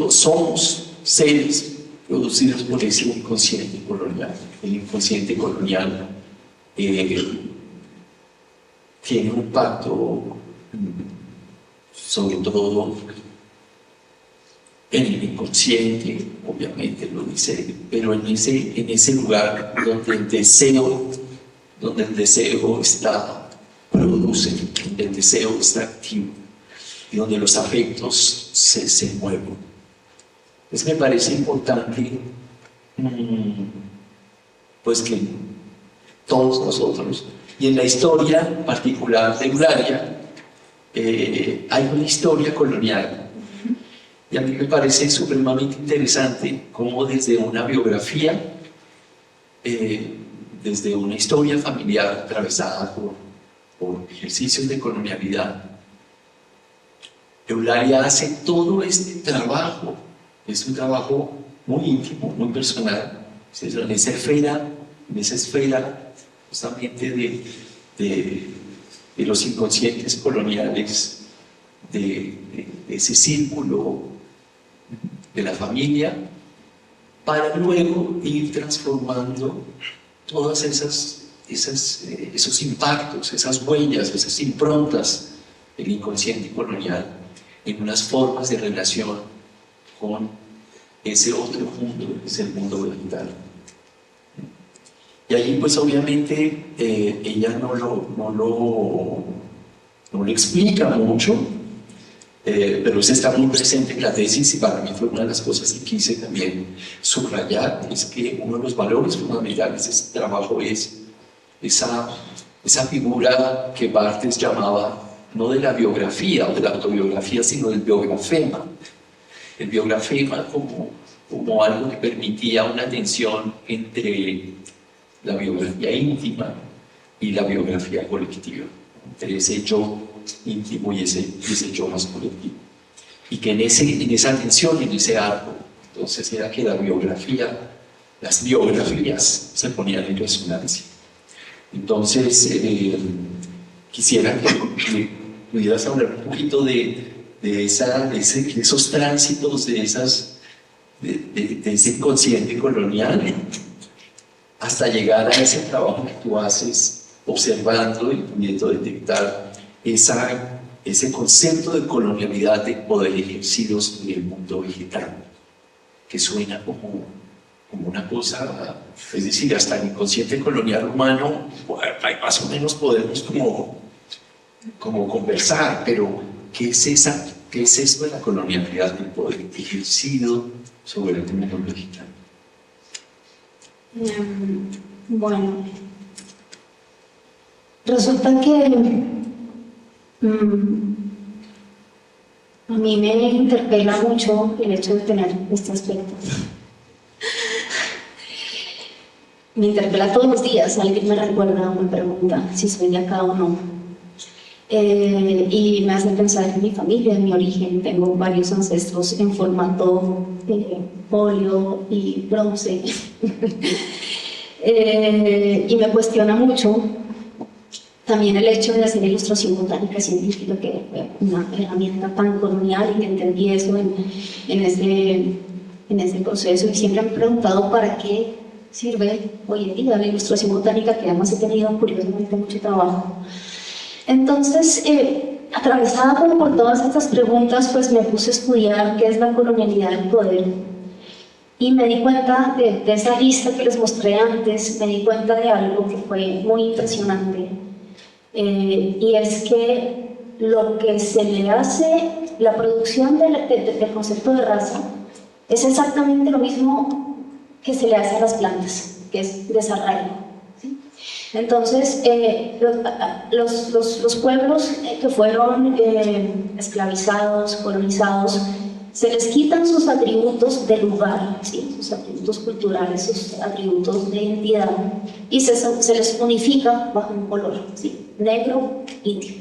somos seres producidos por ese inconsciente colonial. El inconsciente colonial tiene un impacto sobre todo en el inconsciente, obviamente lo dice, pero en ese lugar donde el deseo produce, donde el deseo está activo y donde los afectos se mueven. Pues me parece importante pues que todos nosotros, y en la historia particular de Eulalia, hay una historia colonial. Y a mí me parece supremamente interesante cómo desde una biografía, desde una historia familiar atravesada por ejercicios de colonialidad, Eulalia hace todo este trabajo. Es un trabajo muy íntimo, muy personal, en esa esfera justamente de los inconscientes coloniales, de ese círculo de la familia, para luego ir transformando todas esos impactos, esas huellas, esas improntas del inconsciente colonial en unas formas de relación con ese otro mundo, que es el mundo vegetal. Y allí pues obviamente ella no lo explica mucho, pero eso está muy presente en la tesis y para mí fue una de las cosas que quise también subrayar, es que uno de los valores fundamentales de este trabajo es esa figura que Barthes llamaba no de la biografía o de la autobiografía, sino del biografema. El biografema como algo que permitía una tensión entre la biografía íntima y la biografía colectiva, entre ese yo íntimo y ese yo más colectivo. Y que en esa tensión, en ese arco, entonces era que las biografías se ponían en resonancia. Entonces, quisiera que pudieras hablar un poquito de esos tránsitos, de ese inconsciente colonial, hasta llegar a ese trabajo que tú haces, observando y pudiendo detectar ese concepto de colonialidad de poder ejercidos en el mundo vegetal, que suena como una cosa, es decir, hasta el inconsciente colonial humano, más o menos podemos como conversar, pero ¿qué es eso de la colonialidad del poder ejercido sobre el mundo vegetal? Bueno, resulta que A mí me interpela mucho el hecho de tener este aspecto. Me interpela todos los días, alguien me recuerda o me pregunta si soy de acá o no. Y me hace pensar en mi familia, en mi origen. Tengo varios ancestros en formato óleo y bronce. Y me cuestiona mucho también el hecho de hacer ilustración botánica científica, que fue una herramienta tan colonial, y que entendí eso en ese proceso. Y siempre me he preguntado para qué sirve hoy en día la ilustración botánica, que además he tenido curiosamente mucho trabajo. Entonces, atravesada por todas estas preguntas, pues me puse a estudiar qué es la colonialidad del poder. Y me di cuenta de esa lista que les mostré antes, me di cuenta de algo que fue muy impresionante. Y es que lo que se le hace, la producción del concepto de raza, es exactamente lo mismo que se le hace a las plantas, que es desarraigo, ¿sí? Entonces, los pueblos que fueron esclavizados, colonizados, se les quitan sus atributos de lugar, ¿sí? Sus atributos culturales, sus atributos de identidad, y se les unifica bajo un color, ¿sí? Negro, indio.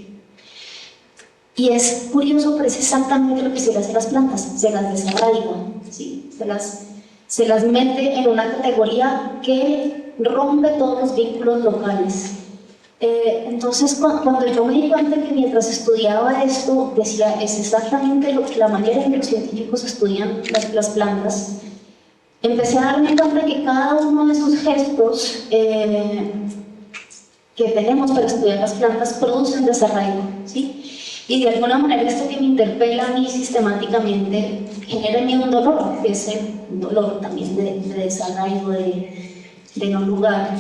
Y es curioso, pero es exactamente lo que se le hace a las plantas, se las desarraiga, ¿sí? Se las mete en una categoría que rompe todos los vínculos locales. Entonces, cuando yo me di cuenta que mientras estudiaba esto, decía, es exactamente la manera en que los científicos estudian las plantas, empecé a darme cuenta que cada uno de esos gestos que tenemos para estudiar las plantas producen desarraigo, ¿sí? Y de alguna manera esto que me interpela a mí sistemáticamente genera en mí un dolor, que es un dolor también de desarraigo, de no lugar.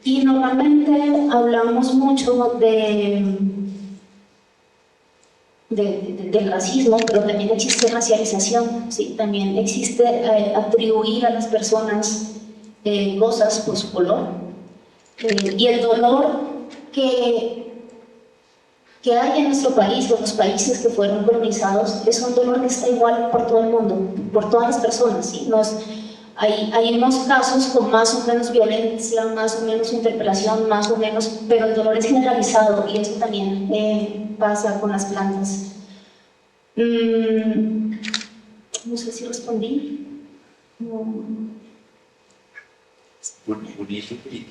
Y normalmente hablamos mucho del racismo, pero también existe racialización, ¿sí? También existe atribuir a las personas cosas por su color. Y el dolor que hay en nuestro país, o en los países que fueron colonizados, es un dolor que está igual por todo el mundo, por todas las personas, ¿sí? Hay unos casos con más o menos violencia, más o menos interpelación, más o menos, pero el dolor es generalizado, y eso también pasa con las plantas. No sé si respondí. Bonito que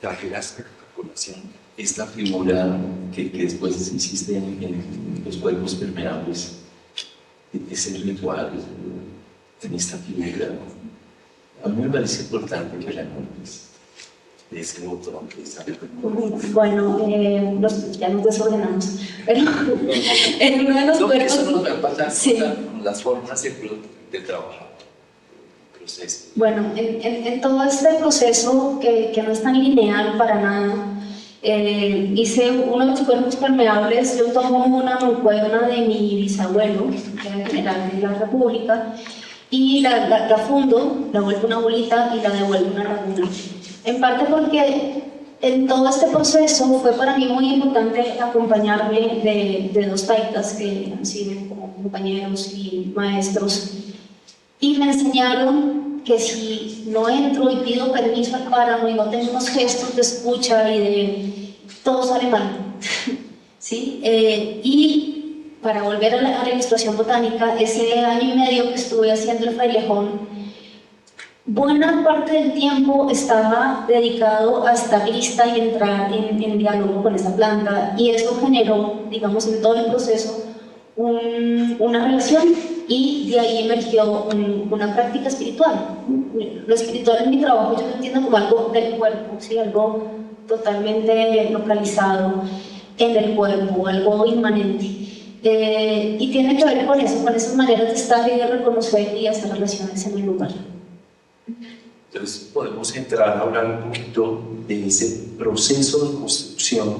trajeras a colación esta figura que después hiciste en los cuerpos permeables, ese ritual en esta figura. A mí me parece importante que la nombres de ese botón. Bueno, ya nos desordenamos, pero en uno de los cuerpos... Eso nos va a pasar sí, con las formas de trabajo. Bueno, en todo este proceso que no es tan lineal para nada, hice uno de los cuerpos permeables. Yo tomo una mancuerna de mi bisabuelo, que era general de la República, y la fundo, la vuelvo una bolita y la devuelvo una laguna. En parte porque en todo este proceso fue para mí muy importante acompañarme de dos taitas que han sido como compañeros y maestros, y me enseñaron que si no entro y pido permiso al páramo y no tengo unos gestos de escucha y todo sale mal, ¿sí? Y para volver a la ilustración botánica, ese año y medio que estuve haciendo el frailejón, buena parte del tiempo estaba dedicado a estar lista y entrar en diálogo con esa planta, y eso generó, digamos, en todo el proceso una relación, y de ahí emergió una práctica espiritual. Lo espiritual en mi trabajo yo lo entiendo como algo del cuerpo, ¿sí? Algo totalmente localizado en el cuerpo, algo inmanente. Y tiene que ver con eso, con esas maneras de estar y de reconocer y hacer relaciones en el lugar. Entonces podemos entrar a hablar un poquito de ese proceso de construcción,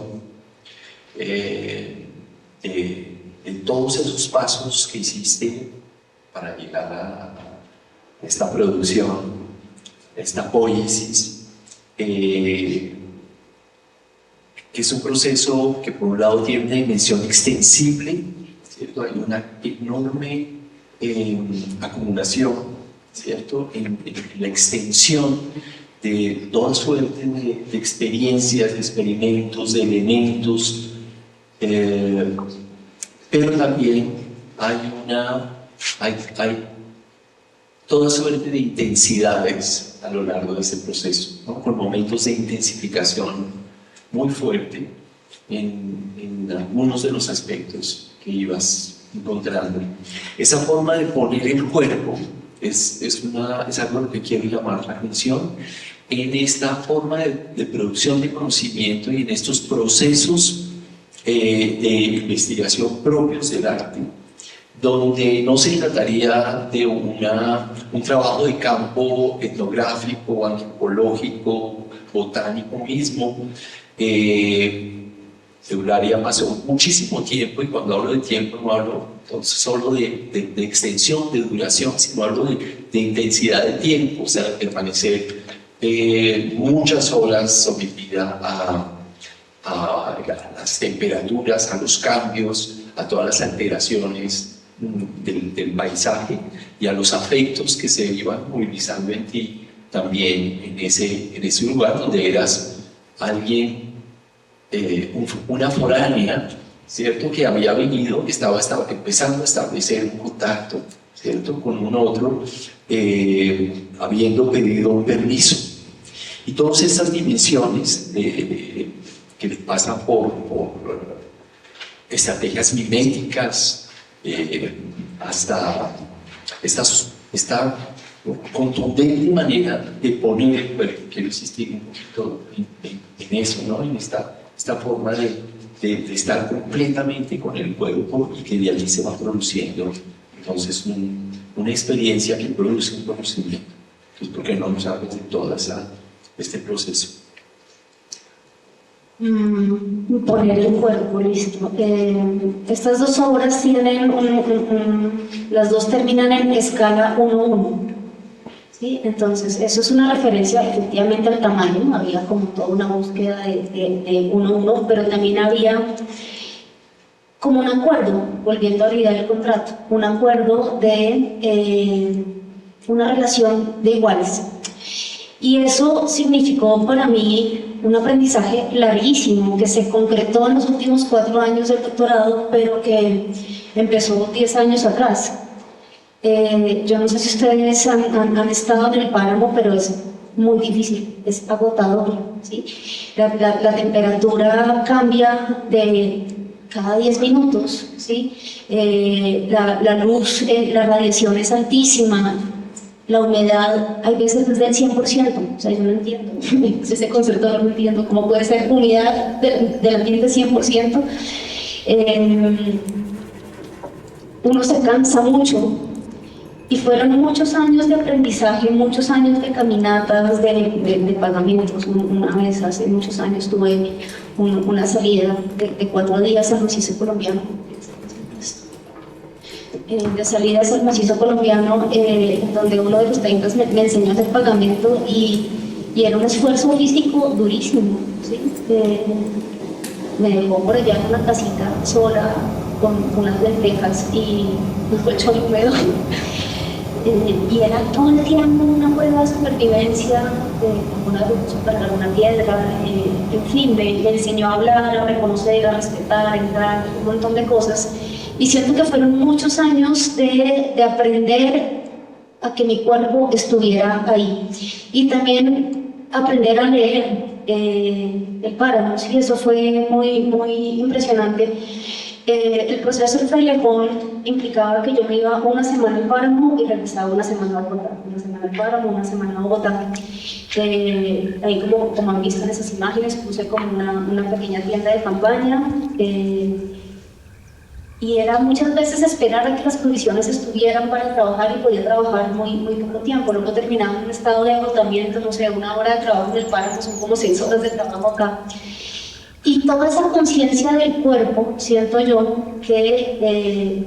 de todos esos pasos que hiciste para llegar a esta producción, esta poiesis. que es un proceso que por un lado tiene una dimensión extensible, ¿cierto? Hay una enorme acumulación, ¿cierto? En la extensión de toda suerte de experiencias, de experimentos, de elementos, pero también hay toda suerte de intensidades a lo largo de ese proceso, ¿no? Con momentos de intensificación muy fuerte en algunos de los aspectos que ibas encontrando. Esa forma de poner el cuerpo es algo que quiero llamar la atención en esta forma de producción de conocimiento y en estos procesos de investigación propios del arte, donde no se trataría de un trabajo de campo etnográfico, antropológico, botánico mismo. Eulalia pasó muchísimo tiempo, y cuando hablo de tiempo no hablo solo de extensión, de duración, sino hablo de intensidad de tiempo, o sea, de permanecer muchas horas sometida a las temperaturas, a los cambios, a todas las alteraciones del paisaje y a los afectos que se iban movilizando en ti también en ese lugar donde eras alguien, una foránea, ¿cierto? Que había venido, estaba empezando a establecer un contacto, ¿cierto? Con un otro, habiendo pedido un permiso. Y todas estas dimensiones que pasan por estrategias miméticas, hasta esta contundente manera de poner, bueno, quiero insistir un poquito en eso, ¿no? En esta forma de estar completamente con el cuerpo, y que de allí se va produciendo entonces una experiencia que produce un conocimiento. Entonces, ¿por qué no nos hablas de todo este proceso? Poner el cuerpo, listo. Estas dos obras tienen las dos terminan en escala 1:1, ¿sí? Entonces eso es una referencia efectivamente al tamaño. Había como toda una búsqueda de 1:1, pero también había como un acuerdo, volviendo a la idea del contrato, un acuerdo de una relación de iguales. Y eso significó para mí un aprendizaje larguísimo que se concretó en los últimos 4 años del doctorado, pero que empezó 10 años atrás. Yo no sé si ustedes han estado en el páramo, pero es muy difícil, es agotador, ¿sí? La temperatura cambia de cada 10 minutos, ¿sí? La luz, la radiación es altísima. La humedad hay veces es del 100%, o sea, yo no entiendo, ese concepto no lo entiendo, ¿cómo puede ser humedad del ambiente 100%? Uno se cansa mucho, y fueron muchos años de aprendizaje, muchos años de caminatas, de pagamentos. Una vez, hace muchos años, tuve una salida de 4 días al macizo colombiano. De salidas al macizo colombiano, donde uno de los técnicos me enseñó a hacer pagamento, y era un esfuerzo físico durísimo, ¿sí? Me dejó por allá en una casita sola con unas lentejas y un colchón húmedo, y era todo el tiempo una prueba de supervivencia, superar una piedra, en fin, me enseñó a hablar, a reconocer, a respetar, a entrar, un montón de cosas. Y siento que fueron muchos años de aprender a que mi cuerpo estuviera ahí. Y también aprender a leer el páramo, ¿sí? Eso fue muy impresionante. El proceso del frailejón implicaba que yo me iba una semana al páramo y regresaba una semana a Bogotá. Una semana al páramo, una semana a Bogotá. Ahí como han visto en esas imágenes, puse como una pequeña tienda de campaña. Y era muchas veces esperar a que las condiciones estuvieran para trabajar, y podía trabajar muy poco tiempo. Luego terminaba en un estado de agotamiento, no sé, 1 hora de trabajo en el páramo son como 6 horas de trabajo acá. Y toda esa conciencia del cuerpo, siento yo, que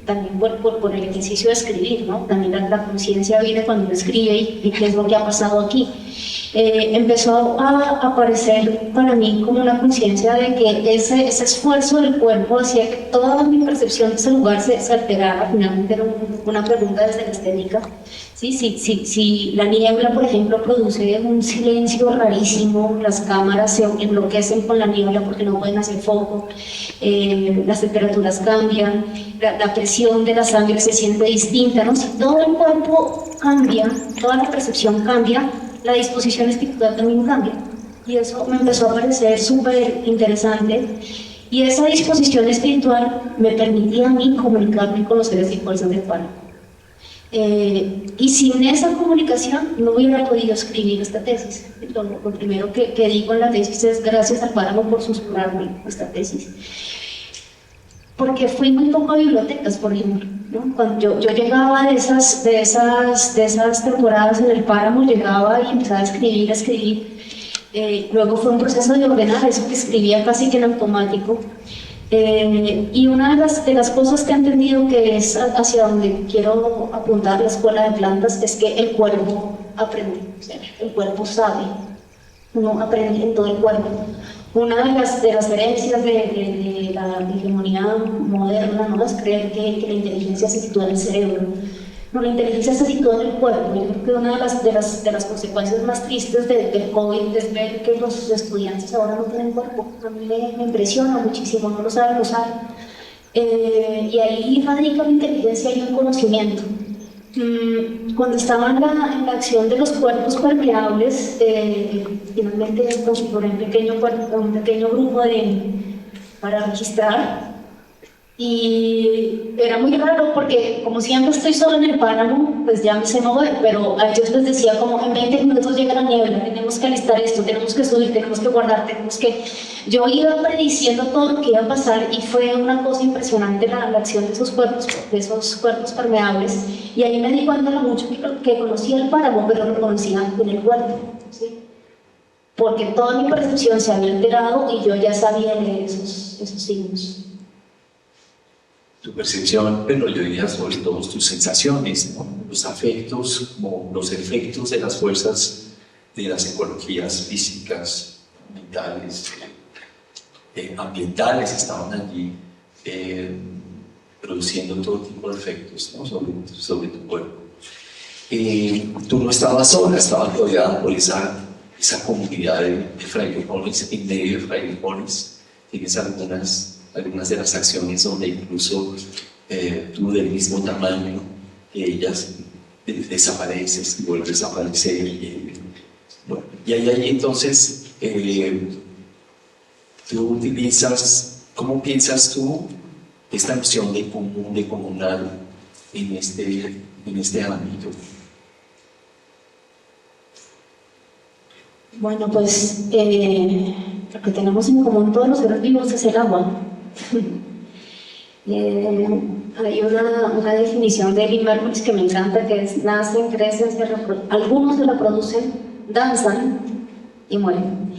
también por el ejercicio de escribir, ¿no? También la conciencia viene cuando uno escribe y qué es lo que ha pasado aquí. empezó a aparecer para mí como una conciencia de que ese esfuerzo del cuerpo hacía que toda mi percepción de ese lugar se alterara. Finalmente era una pregunta desde la estética. Sí, si la niebla, por ejemplo, produce un silencio rarísimo, las cámaras se enloquecen con la niebla porque no pueden hacer foco, las temperaturas cambian, la presión de la sangre se siente distinta, ¿no? Si todo el cuerpo cambia, toda la percepción cambia, la disposición espiritual también cambia. Y eso me empezó a parecer súper interesante. Y esa disposición espiritual me permitía a mí comunicarme con los seres y fuerzas del páramo. Y sin esa comunicación no hubiera podido escribir esta tesis. Lo primero que digo en la tesis es gracias al páramo por susurrarme esta tesis. Porque fui muy poco a bibliotecas, por ejemplo, ¿no? Cuando yo llegaba de esas temporadas en el páramo, llegaba y empezaba a escribir. Luego fue un proceso de ordenar eso que escribía casi que en automático. Y una de las cosas que he entendido que es hacia donde quiero apuntar la escuela de plantas es que el cuerpo aprende, o sea, el cuerpo sabe, uno aprende en todo el cuerpo. Una de las herencias de la hegemonía moderna, ¿no?, es creer que la inteligencia se sitúa en el cerebro. No, la inteligencia se sitúa en el cuerpo. Yo creo que una de las consecuencias más tristes del COVID es ver que los estudiantes ahora no tienen cuerpo. A mí me impresiona muchísimo, no lo saben usar. Y ahí radica la inteligencia y el conocimiento. Cuando estaba en la acción de los cuerpos permeables, finalmente configuré un pequeño grupo para registrar. Y era muy raro porque, como siempre estoy solo en el páramo, pues ya me sé mover, pero a ellos les decía como en 20 minutos llega la niebla, tenemos que alistar esto, tenemos que subir, tenemos que guardar, Yo iba prediciendo todo lo que iba a pasar y fue una cosa impresionante la acción de esos cuerpos permeables. Y ahí me di cuenta de lo mucho que conocía el páramo, pero lo conocía en el cuerpo, ¿sí? Porque toda mi percepción se había alterado y yo ya sabía leer esos signos. Tu percepción, pero yo diría sobre todo tus sensaciones, ¿no? Los afectos, como los efectos de las fuerzas de las ecologías físicas, mentales, ambientales estaban allí produciendo todo tipo de efectos, ¿no?, sobre tu cuerpo. Tú no estabas sola, estabas rodeada por esa comunidad de frailejones, en medio de frailejones. Tienes algunas de las acciones donde incluso tú del mismo tamaño que ellas desapareces y vuelves a aparecer. Bueno, y ahí entonces tú utilizas, ¿cómo piensas tú esta noción de común, de comunal en este ámbito? Bueno, pues lo que tenemos en común todos los seres vivos es el agua. Hay una definición de Lynn Margulis que me encanta, que es: nacen, crecen, algunos se reproducen, danzan y mueren.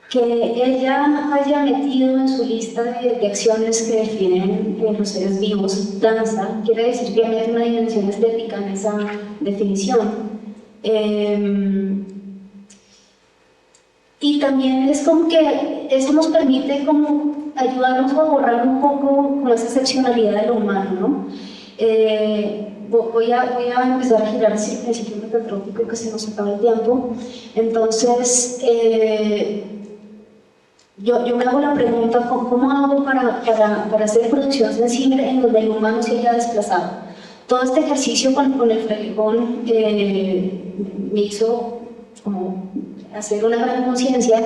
Que ella haya metido en su lista de acciones que definen los seres vivos danza, quiere decir que hay una dimensión estética en esa definición. Y también es como que eso nos permite como ayudarnos a borrar un poco con esa excepcionalidad de lo humano, ¿no? Voy a empezar a girar hacia el ciclo metantrópico, que se nos acaba el tiempo. Entonces, yo me hago la pregunta: ¿cómo hago para hacer producción sensible en donde el humano se haya desplazado? Todo este ejercicio con el frailejón me hizo como hacer una gran conciencia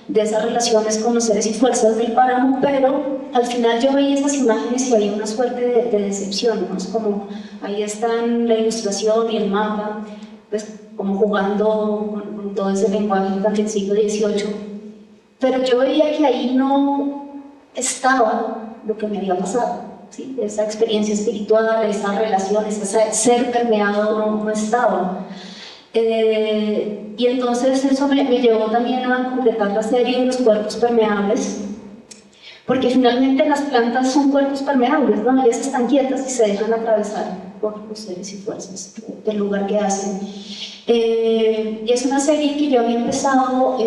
de esas relaciones con los seres y fuerzas del páramo, pero al final yo veía esas imágenes y había una suerte de decepción, ¿no? Es como, ahí están la ilustración y el mapa, pues como jugando con todo ese lenguaje tan del siglo XVIII, pero yo veía que ahí no estaba lo que me había pasado, ¿sí? Esa experiencia espiritual, esas relaciones, ese ser permeado no estaba. Y entonces eso me llevó también a completar la serie de los cuerpos permeables, porque finalmente las plantas son cuerpos permeables, ¿no? Ellas están quietas y se dejan atravesar por los seres y fuerzas del lugar que hacen. Y es una serie que yo había empezado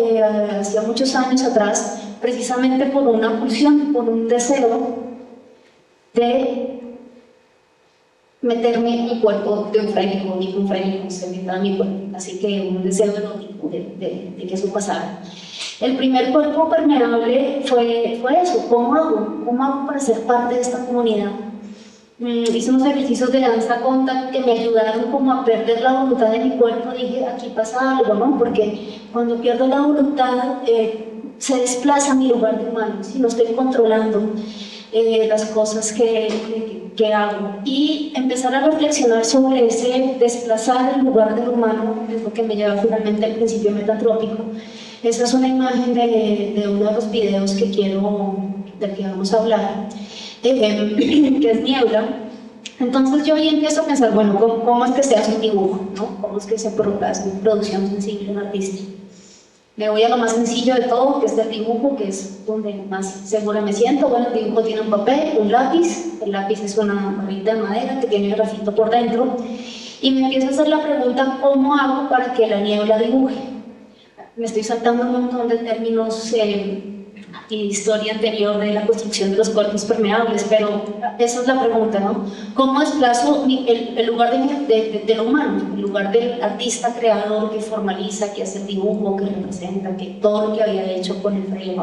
hacía muchos años atrás, precisamente por una pulsión, por un deseo de meterme en el cuerpo de un fraile, como dijo un fraile, como se meta en mi cuerpo, así que un deseo erótico de que eso pasara. El primer cuerpo permeable fue eso. ¿Cómo hago para ser parte de esta comunidad? Hice unos ejercicios de danza contact que me ayudaron como a perder la voluntad de mi cuerpo. Dije, aquí pasa algo, ¿no? Porque cuando pierdo la voluntad se desplaza mi lugar de humano, si no estoy controlando las cosas que hago. Y empezar a reflexionar sobre ese desplazar el lugar del humano es lo que me lleva finalmente al principio metantrópico. Esa es una imagen de uno de los videos del que vamos a hablar, que es Niebla. Entonces yo ahí empiezo a pensar, bueno, ¿cómo es que se hace un dibujo? ¿No? ¿Cómo es que se hace una producción sensible, un artista? Me voy a lo más sencillo de todo, que es el dibujo, que es donde más segura me siento. Bueno, el dibujo tiene un papel, un lápiz. El lápiz es una barrita de madera que tiene grafito por dentro. Y me empiezo a hacer la pregunta, ¿cómo hago para que la niebla dibuje? Me estoy saltando un montón de términos y historia anterior de la construcción de los cuerpos permeables, pero esa es la pregunta, ¿no? ¿Cómo desplazo el lugar de lo humano, el lugar del artista creador que formaliza, que hace el dibujo, que representa, que todo lo que había hecho con el fraile?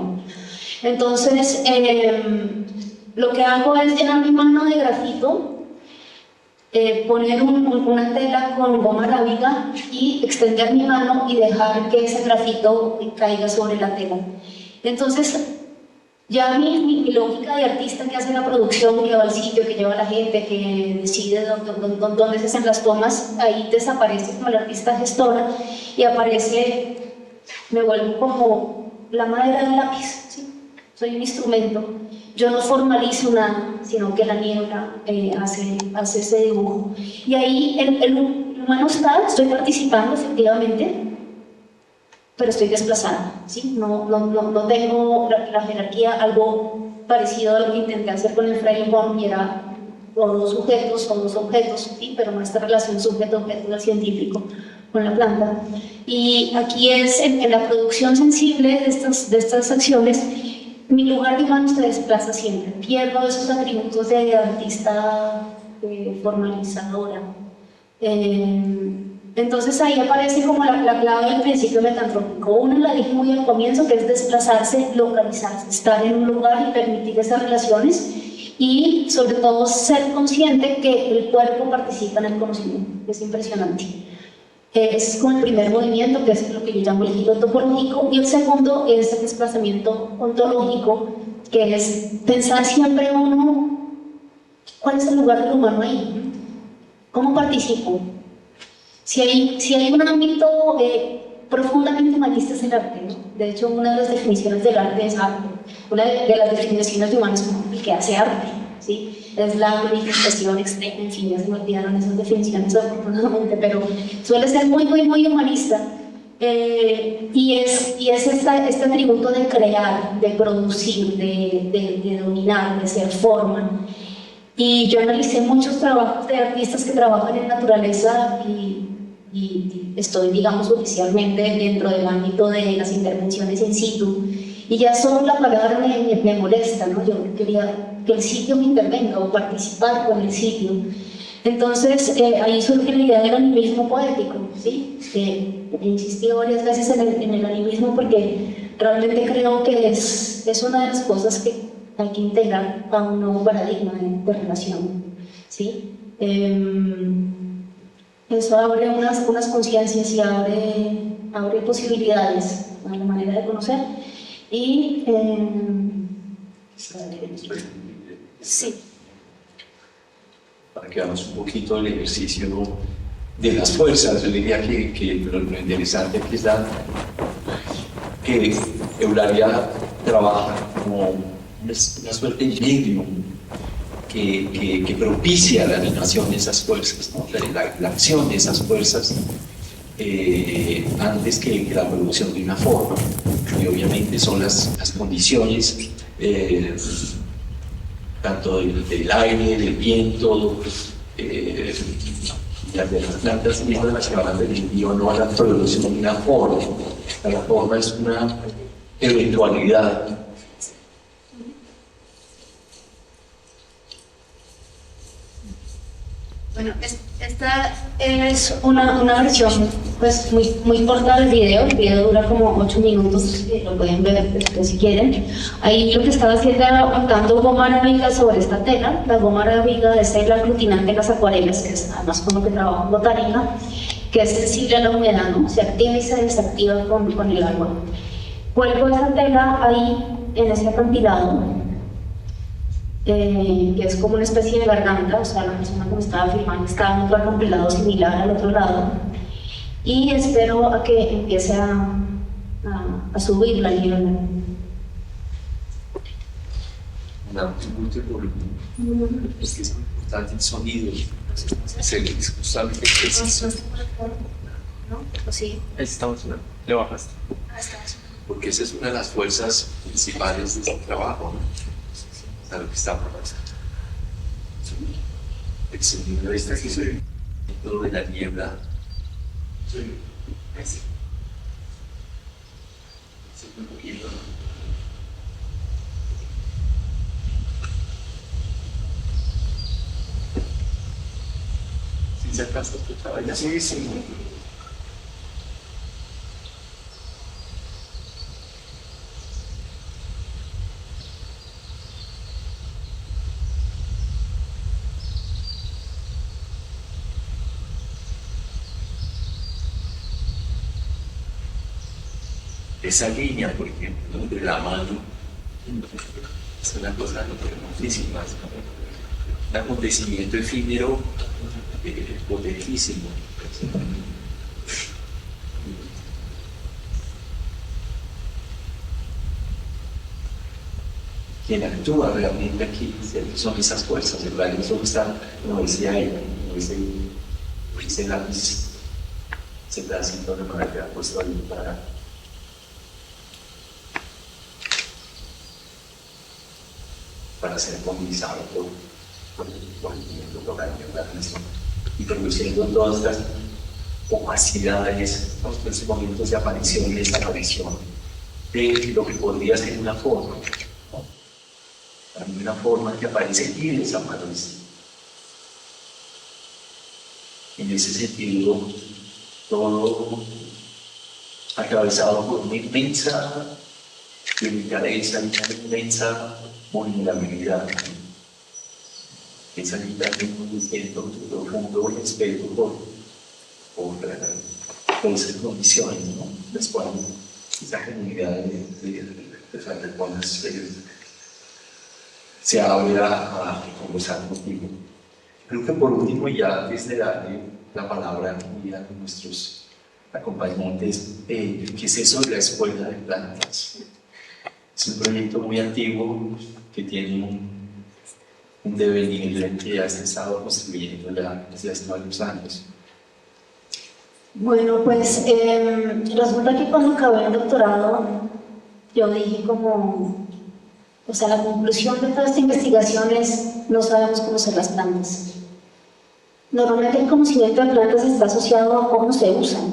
Entonces, lo que hago es llenar mi mano de grafito, poner una tela con goma arábiga y extender mi mano y dejar que ese grafito caiga sobre la tela. Entonces, ya mi lógica de artista que hace la producción, que va al sitio, que lleva a la gente, que decide dónde se hacen las tomas, ahí desaparece como la artista gestora y aparece, me vuelvo como la madera del lápiz, ¿sí? Soy un instrumento. Yo no formalizo nada, sino que la niebla hace ese dibujo. Y ahí el humano estoy participando efectivamente, pero estoy desplazada, ¿sí? No tengo la jerarquía, algo parecido a lo que intenté hacer con el fraile Bon, y era o dos sujetos o dos objetos, ¿sí? Pero no esta relación sujeto-objeto del científico con la planta. Y aquí es en la producción sensible de estas acciones. Mi lugar de humano se desplaza siempre, pierdo esos atributos de artista formalizadora. Entonces ahí aparece como la clave del principio metantrópico. Uno la dije muy al comienzo, que es desplazarse, localizarse, estar en un lugar y permitir esas relaciones, y sobre todo ser consciente que el cuerpo participa en el conocimiento. Es impresionante. Es como el primer movimiento, que es lo que yo llamo el giro topológico, y el segundo es el desplazamiento ontológico, que es pensar siempre uno cuál es el lugar del humano ahí, cómo participo. Si hay un ámbito profundamente humanista, es el arte, ¿no? De hecho, una de las definiciones del arte es arte. Una de las definiciones de humano es el que hace arte, ¿sí? Es la manifestación externa. En fin, ya se me olvidaron esas definiciones afortunadamente, pero suele ser muy humanista. Y es este atributo de crear, de producir, de dominar, de ser forma. Y yo analicé muchos trabajos de artistas que trabajan en naturaleza y estoy, digamos, oficialmente dentro del ámbito de las intervenciones in situ. Y ya solo la palabra me molesta, ¿no? Yo quería que el sitio me intervenga o participar con el sitio. Entonces, ahí surge la idea del animismo poético, ¿sí? He insistido varias veces en el animismo porque realmente creo que es una de las cosas que hay que integrar a un nuevo paradigma de relación, ¿sí? Eso abre unas conciencias y abre posibilidades a la manera de conocer. Y sí. Para que hagamos un poquito el ejercicio de las fuerzas, yo diría que lo interesante aquí es que Eulalia trabaja como una suerte de medium que propicia la animación de esas fuerzas, ¿no? la acción de esas fuerzas antes que la producción de una forma. Y obviamente son las condiciones tanto del aire, del viento, las de las plantas mismas las que van a tener no van a producir una forma. La forma es una eventualidad. Bueno, esta es una versión pues muy corta del video. El video dura como 8 minutos, lo pueden ver después si quieren. Ahí lo que estaba haciendo era aplicando goma arábiga sobre esta tela. La goma arábiga es el aglutinante de las acuarelas, que es además con lo que trabajo en botánica, que es sensible a la humedad, ¿no? Se activa y se desactiva con el agua. Cuelgo esa tela ahí en ese acantilado, que es como una especie de garganta, o sea, la persona que me estaba filmando estaba en otro acantilado similar al otro lado, y espero a que empiece a subir la niebla. Es que es muy importante el sonido, es justamente preciso. ¿No? Sí. Ahí estamos, le bajaste. Porque esa es una de las fuerzas principales de este trabajo, ¿no? A lo que está pasando. El sonido de esta que todo de la niebla. Ese es un poquito. ¿Sí se alcanza a escuchar allá? Sí, sí. Esa línea, por ejemplo, de la mano, es una cosa hermosísima, un acontecimiento efímero, potentísimo. Quien actúa realmente aquí son esas fuerzas, ¿verdad? Eso está, como decía ella, como dice lápiz, ese pedacito de manera que ha puesto ahí para ser movilizado por el movimiento local de la nación y produciendo todas las opacidades, los momentos de aparición y desaparición de lo que podría ser una forma, ¿no? También una forma que aparece y desaparece. En ese sentido, todo atravesado por una inmensa delicadeza, una inmensa vulnerabilidad. Es allí también un distinto, profundo respeto por esas condiciones, ¿no? Después, esa comunidad de Santelponas se abre a conversar contigo. Creo que por último, ya antes de darle la palabra a nuestros acompañantes, ¿qué es eso de la Escuela de Plantas? Es un proyecto muy antiguo que tiene un devenir que ya se ha estado construyendo desde hace varios años. Bueno, pues resulta que cuando acabé el doctorado, yo dije como, o sea, la conclusión de toda esta investigación es, no sabemos conocer las plantas. Normalmente el conocimiento de plantas está asociado a cómo se usan.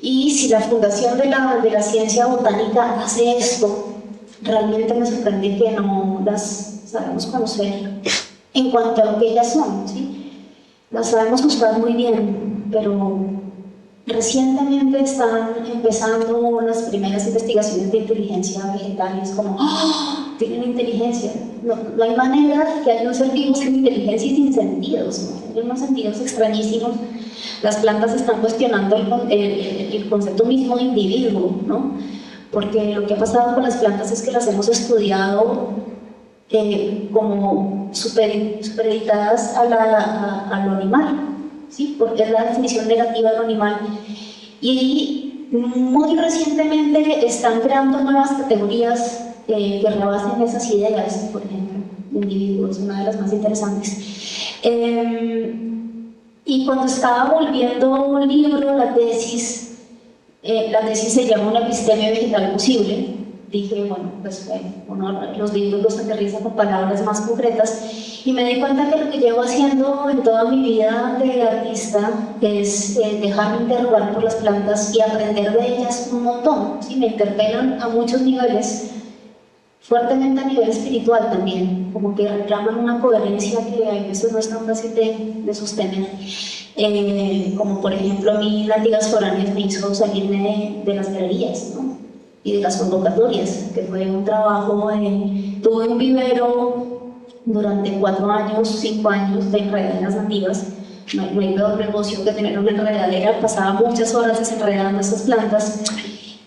Y si la fundación de la ciencia botánica hace esto, realmente me sorprende que no las sabemos conocer en cuanto a lo que ellas son, ¿sí? Las sabemos buscar muy bien, pero recientemente están empezando las primeras investigaciones de inteligencia vegetal y es como, ¡oh! Tienen inteligencia. No hay manera que haya un ser vivo sin inteligencia y sin sentidos, ¿no? Tienen unos sentidos extrañísimos. Las plantas están cuestionando el concepto mismo de individuo, ¿no? Porque lo que ha pasado con las plantas es que las hemos estudiado como supereditadas a lo animal, ¿sí? Porque es la definición negativa de lo animal. Y muy recientemente están creando nuevas categorías que rebasen esas ideas, por ejemplo, de individuo, es una de las más interesantes. Y cuando estaba volviendo un libro, la tesis se llama Una epistemia vegetal posible, dije, bueno, pues uno los libros los aterriza con palabras más concretas y me di cuenta que lo que llevo haciendo en toda mi vida de artista es dejarme interrogar por las plantas y aprender de ellas un montón. ¿Sí? Me interpelan a muchos niveles, fuertemente a nivel espiritual también, como que reclaman una coherencia que a veces no es tan fácil de sostener. Como por ejemplo a mí Látigas Foráneas me hizo salirme de las galerías, ¿no? Y de las convocatorias, que fue un trabajo, tuve un vivero durante 4 años, 5 años de enredaderas nativas. No hay peor negocio que tener una enredadera, pasaba muchas horas desenredando esas plantas.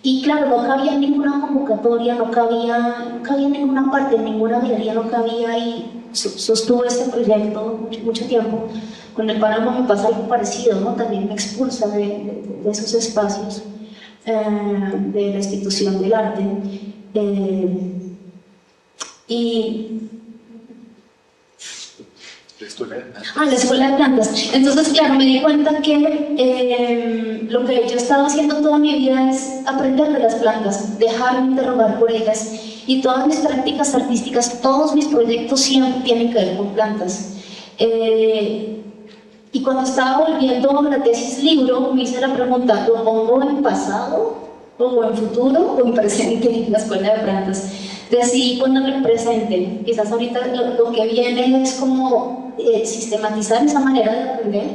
Y claro, no cabía en ninguna convocatoria, no cabía en ninguna parte, en ninguna galería no cabía, y sostuve este proyecto mucho tiempo. Con el páramo me pasa algo parecido, ¿no? También me expulsa de esos espacios de la institución del arte. La escuela de plantas. Entonces, claro, me di cuenta que lo que yo he estado haciendo toda mi vida es aprender de las plantas, dejarme interrogar por ellas, y todas mis prácticas artísticas, todos mis proyectos siempre tienen que ver con plantas. Y cuando estaba volviendo la tesis libro, me hice la pregunta, ¿lo pongo en pasado, o en futuro, o en presente en la escuela de plantas? Decidí ponerlo en presente. Quizás ahorita lo que viene es como sistematizar esa manera de aprender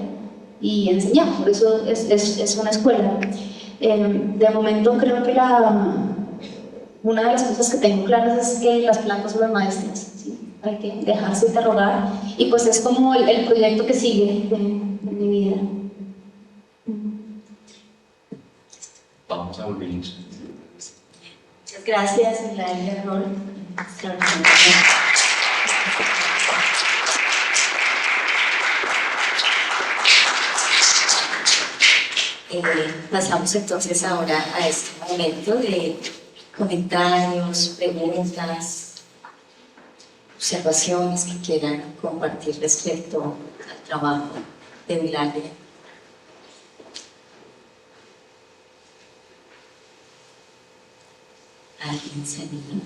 y enseñar, por eso es una escuela. De momento creo que una de las cosas que tengo claras es que las plantas son las maestras, ¿sí? Hay que dejarse interrogar, y pues es como el proyecto que sigue en mi vida. Vamos a volver. Muchas gracias, Laila Rol. Pasamos entonces ahora a este momento de comentarios, preguntas, observaciones que quieran compartir respecto al trabajo de Eulalia. ¿Alguien se anima?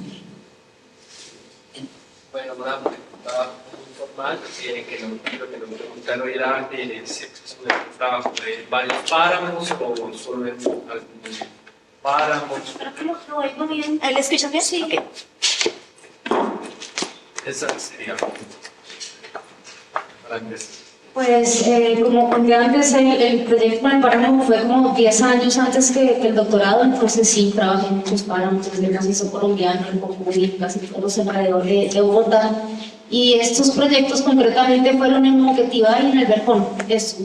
Bueno, una pregunta muy formal, que lo que nos preguntaron era sobre el trabajo de varios páramos o solo en algunos páramos. ¿Lo oigo bien? ¿Le escuchan bien? Sí. Okay. Esa sería para empezar. Pues, como conté antes, el proyecto con el páramo fue como 10 años antes que el doctorado, entonces sí, trabajé en muchos páramos, desde el macizo colombiano, el Cocuy, casi todos alrededor de Bogotá. Y estos proyectos concretamente fueron en Moquetía y en el Verjón,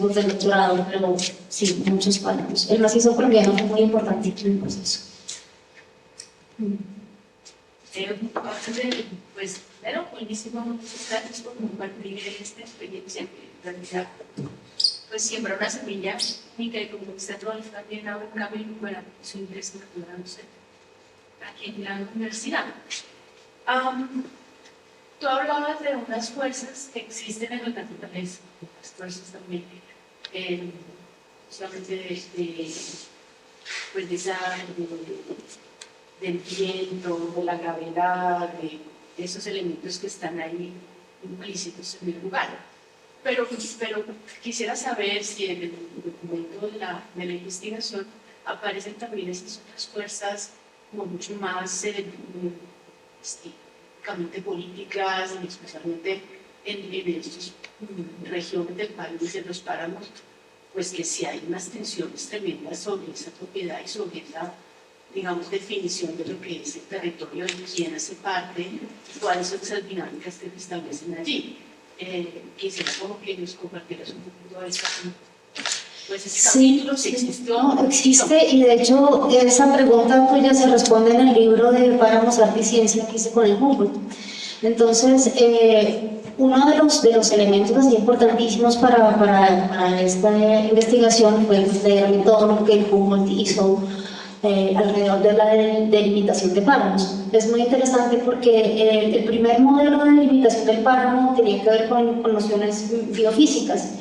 los del doctorado, pero sí, muchos páramos. El macizo colombiano fue muy importante en el proceso. Pues, pero buenísimo, muchas gracias por compartir esta experiencia que en realidad pues siembra una semilla y que como usted lo está también abre un camino para su ingreso aquí en la universidad. Tú hablabas de unas fuerzas que existen en la naturaleza, las fuerzas también solamente pues de esa del viento, de la gravedad, de esos elementos que están ahí implícitos en el lugar. Pero quisiera saber si en el documento de la investigación aparecen también esas otras fuerzas como mucho más típicamente políticas, especialmente en estas regiones del país, en los páramos, pues que sí hay unas tensiones tremendas sobre esa propiedad y sobre esa, digamos, definición de lo que es el territorio, de quién hace parte, cuáles son esas dinámicas que se establecen allí. Quisiera como que nos compartieras un poquito de eso. Pues ese capítulo sí existió. No, existe, y de hecho esa pregunta pues ya se responde en el libro de Páramos, Arte y Ciencia que hice con el Humboldt. Entonces, uno de los elementos así importantísimos para esta investigación fue leer todo lo que el Humboldt hizo alrededor de la delimitación de páramos. Es muy interesante porque el primer modelo de delimitación del páramo tenía que ver con nociones biofísicas.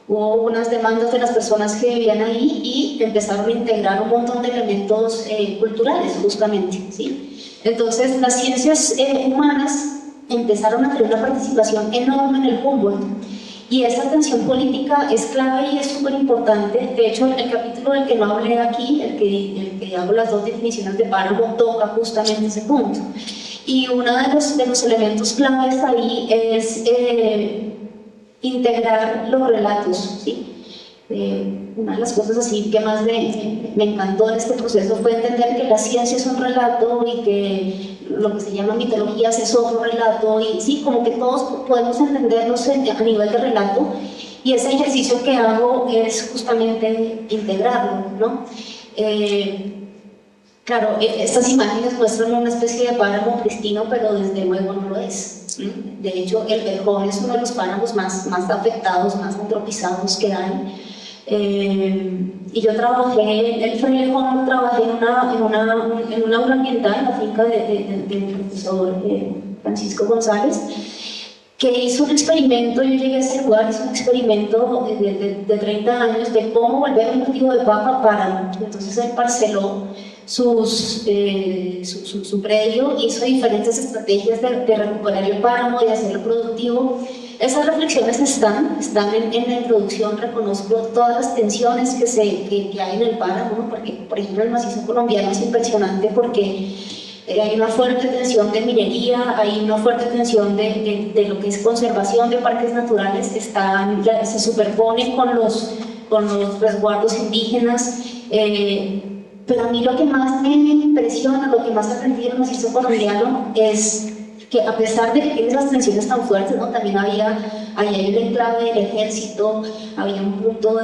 Hubo unas demandas de las personas que vivían ahí y empezaron a integrar un montón de elementos culturales, justamente, ¿sí? Entonces, las ciencias humanas empezaron a tener una participación enorme en el Humboldt. Y esa atención política es clave y es súper importante. De hecho, el capítulo del que no hablé aquí, el que hago las dos definiciones de páramo, toca justamente ese punto. Y uno de los elementos claves ahí es integrar los relatos, ¿sí? Una de las cosas así que más me encantó en este proceso fue entender que la ciencia es un relato y que lo que se llama mitologías es otro relato, y sí, como que todos podemos entendernos a nivel de relato, y ese ejercicio que hago es justamente integrarlo, ¿no? Claro, estas imágenes muestran una especie de páramo pristino, pero desde luego no lo es. De hecho, el Verjón es uno de los páramos más afectados, más antropizados que hay. Y yo trabajé, el Frailejón lo trabajé en una aula ambiental, en la finca del profesor Francisco González, que hizo un experimento. Yo llegué a ese lugar, hizo un experimento de 30 años de cómo volver un cultivo de papa páramo. Entonces él parceló su predio, hizo diferentes estrategias de recuperar el páramo, de hacerlo productivo. Esas reflexiones están en la introducción. Reconozco todas las tensiones que hay en el páramo, ¿no? Porque, por ejemplo, el macizo colombiano es impresionante porque hay una fuerte tensión de minería, hay una fuerte tensión de lo que es conservación de parques naturales, se superponen con los resguardos indígenas. Pero a mí lo que más me impresiona, lo que más aprendí del macizo colombiano es que, a pesar de que tiene esas tensiones tan fuertes, ¿no? También había el enclave del ejército, había un punto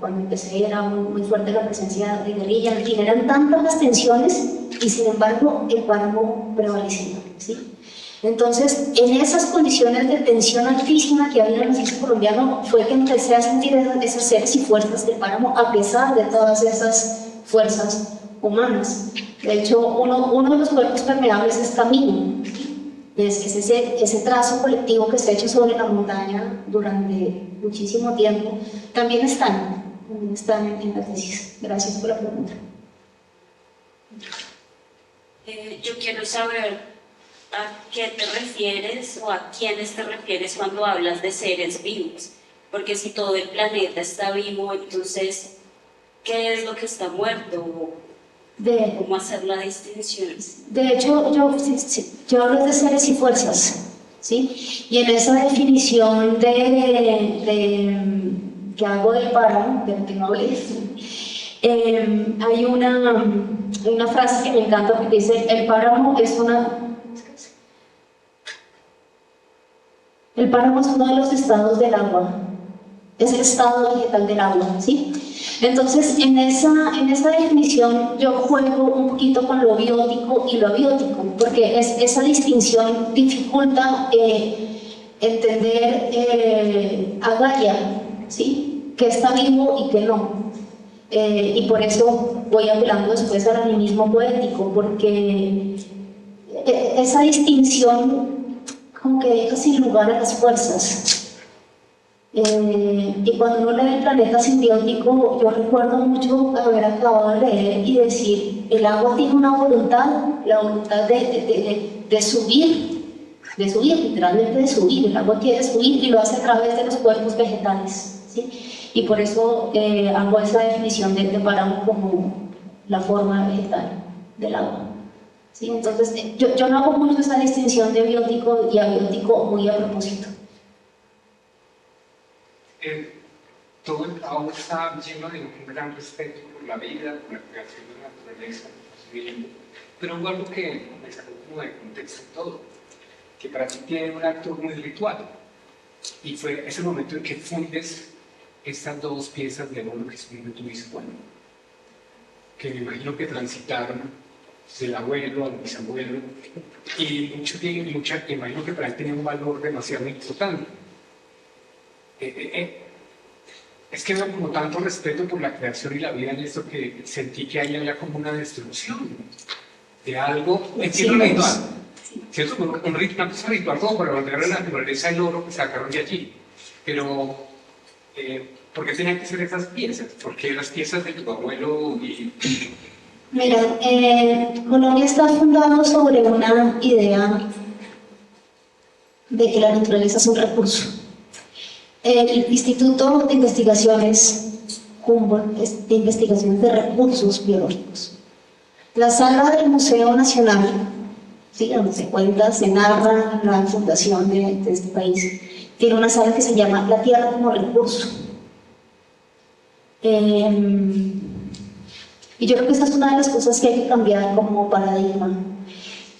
cuando empecé era muy fuerte la presencia de guerrilla, en fin, eran tantas las tensiones y sin embargo el páramo prevalecía, ¿sí? Entonces, en esas condiciones de tensión altísima que había en el macizo colombiano fue que empecé a sentir esas seres y fuerzas del páramo, a pesar de todas esas fuerzas humanas. De hecho, uno de los cuerpos permeables es Camino, es ese trazo colectivo que se ha hecho sobre la montaña durante muchísimo tiempo. También están en la tesis. Gracias por la pregunta. Yo quiero saber a qué te refieres o a quiénes te refieres cuando hablas de seres vivos, porque si todo el planeta está vivo, entonces, ¿qué es lo que está muerto? ¿Cómo hacer la distinción? De hecho, yo hablo de seres y fuerzas, ¿sí? Y en esa definición que hago del páramo, de lo que no hablé, hay una frase que me encanta porque dice: el páramo es uno de los estados del agua, es el estado vegetal del agua, ¿sí? Entonces, en esa definición yo juego un poquito con lo biótico y lo abiótico, porque esa distinción dificulta entender a Gaia, ¿sí? Que está vivo y que no. Y por eso voy apelando después al animismo poético, porque esa distinción como que deja sin lugar a las fuerzas. Y cuando uno lee el planeta simbiótico, yo recuerdo mucho haber acabado de leer y decir: el agua tiene una voluntad, la voluntad de subir, literalmente de subir. El agua quiere subir y lo hace a través de los cuerpos vegetales, ¿sí? Y por eso hago esa definición de páramo como la forma vegetal del agua, ¿sí? Entonces, yo no hago mucho esa distinción de biótico y abiótico muy a propósito. Todo el agua está lleno de un gran respeto por la vida, por la creación de la naturaleza, pero hubo algo que me sacó como de contexto en todo, que para ti tiene un acto muy ritual, y fue ese momento en que fundes estas dos piezas de oro que son de tu bisabuelo, que me imagino que transitaron del abuelo al bisabuelo, y imagino que para él tenía un valor demasiado importante. Es que veo como tanto respeto por la creación y la vida en esto, que sentí que ahí había como una destrucción de algo. Entiendo lo ritual, ¿cierto? Una cosa ritual como para volver a la naturaleza el oro que sacaron de allí. Pero, ¿por qué tenían que ser esas piezas? ¿Por qué las piezas de tu abuelo Mira, Colombia está fundado sobre una idea de que la naturaleza es un recurso. El Instituto de Investigaciones Humboldt es de investigaciones de recursos biológicos. La sala del Museo Nacional, ¿sí?, donde se cuenta, se narra la fundación de este país, tiene una sala que se llama La Tierra como Recurso. Y yo creo que esta es una de las cosas que hay que cambiar como paradigma.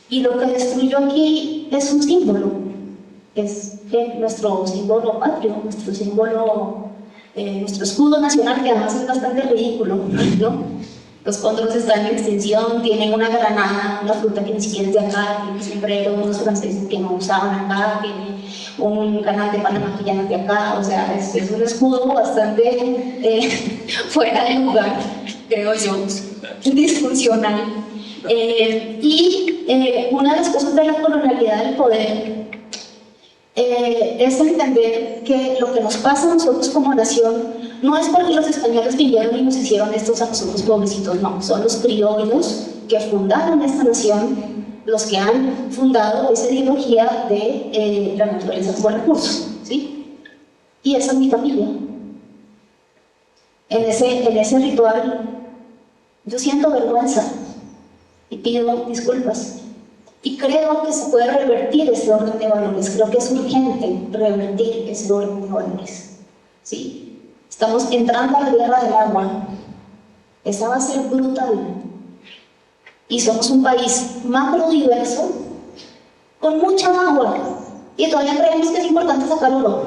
Y lo que destruyó aquí es un símbolo, es nuestro símbolo patrio, nuestro símbolo, nuestro escudo nacional, que además es bastante ridículo, ¿no? Los cóndores están en extinción, tienen una granada, una fruta que ni siquiera es de acá, tiene un sombrero, unos franceses que no usaban acá, tiene un canal de Panamá que ya no es de acá, o sea, es un escudo bastante fuera de lugar, creo yo, disfuncional. Y una de las cosas de la colonialidad del poder es entender que lo que nos pasa a nosotros como nación no es porque los españoles vinieron y nos hicieron estos a nosotros pobrecitos, no, son los criollos que fundaron esta nación, los que han fundado esa ideología de la naturaleza como recurso, ¿sí? Y esa es mi familia. En ese ritual yo siento vergüenza y pido disculpas. Y creo que se puede revertir ese orden de valores, creo que es urgente revertir ese orden de valores, ¿sí? Estamos entrando a la guerra del agua, esa va a ser brutal. Y somos un país macro diverso, con mucha agua, y todavía creemos que es importante sacar oro.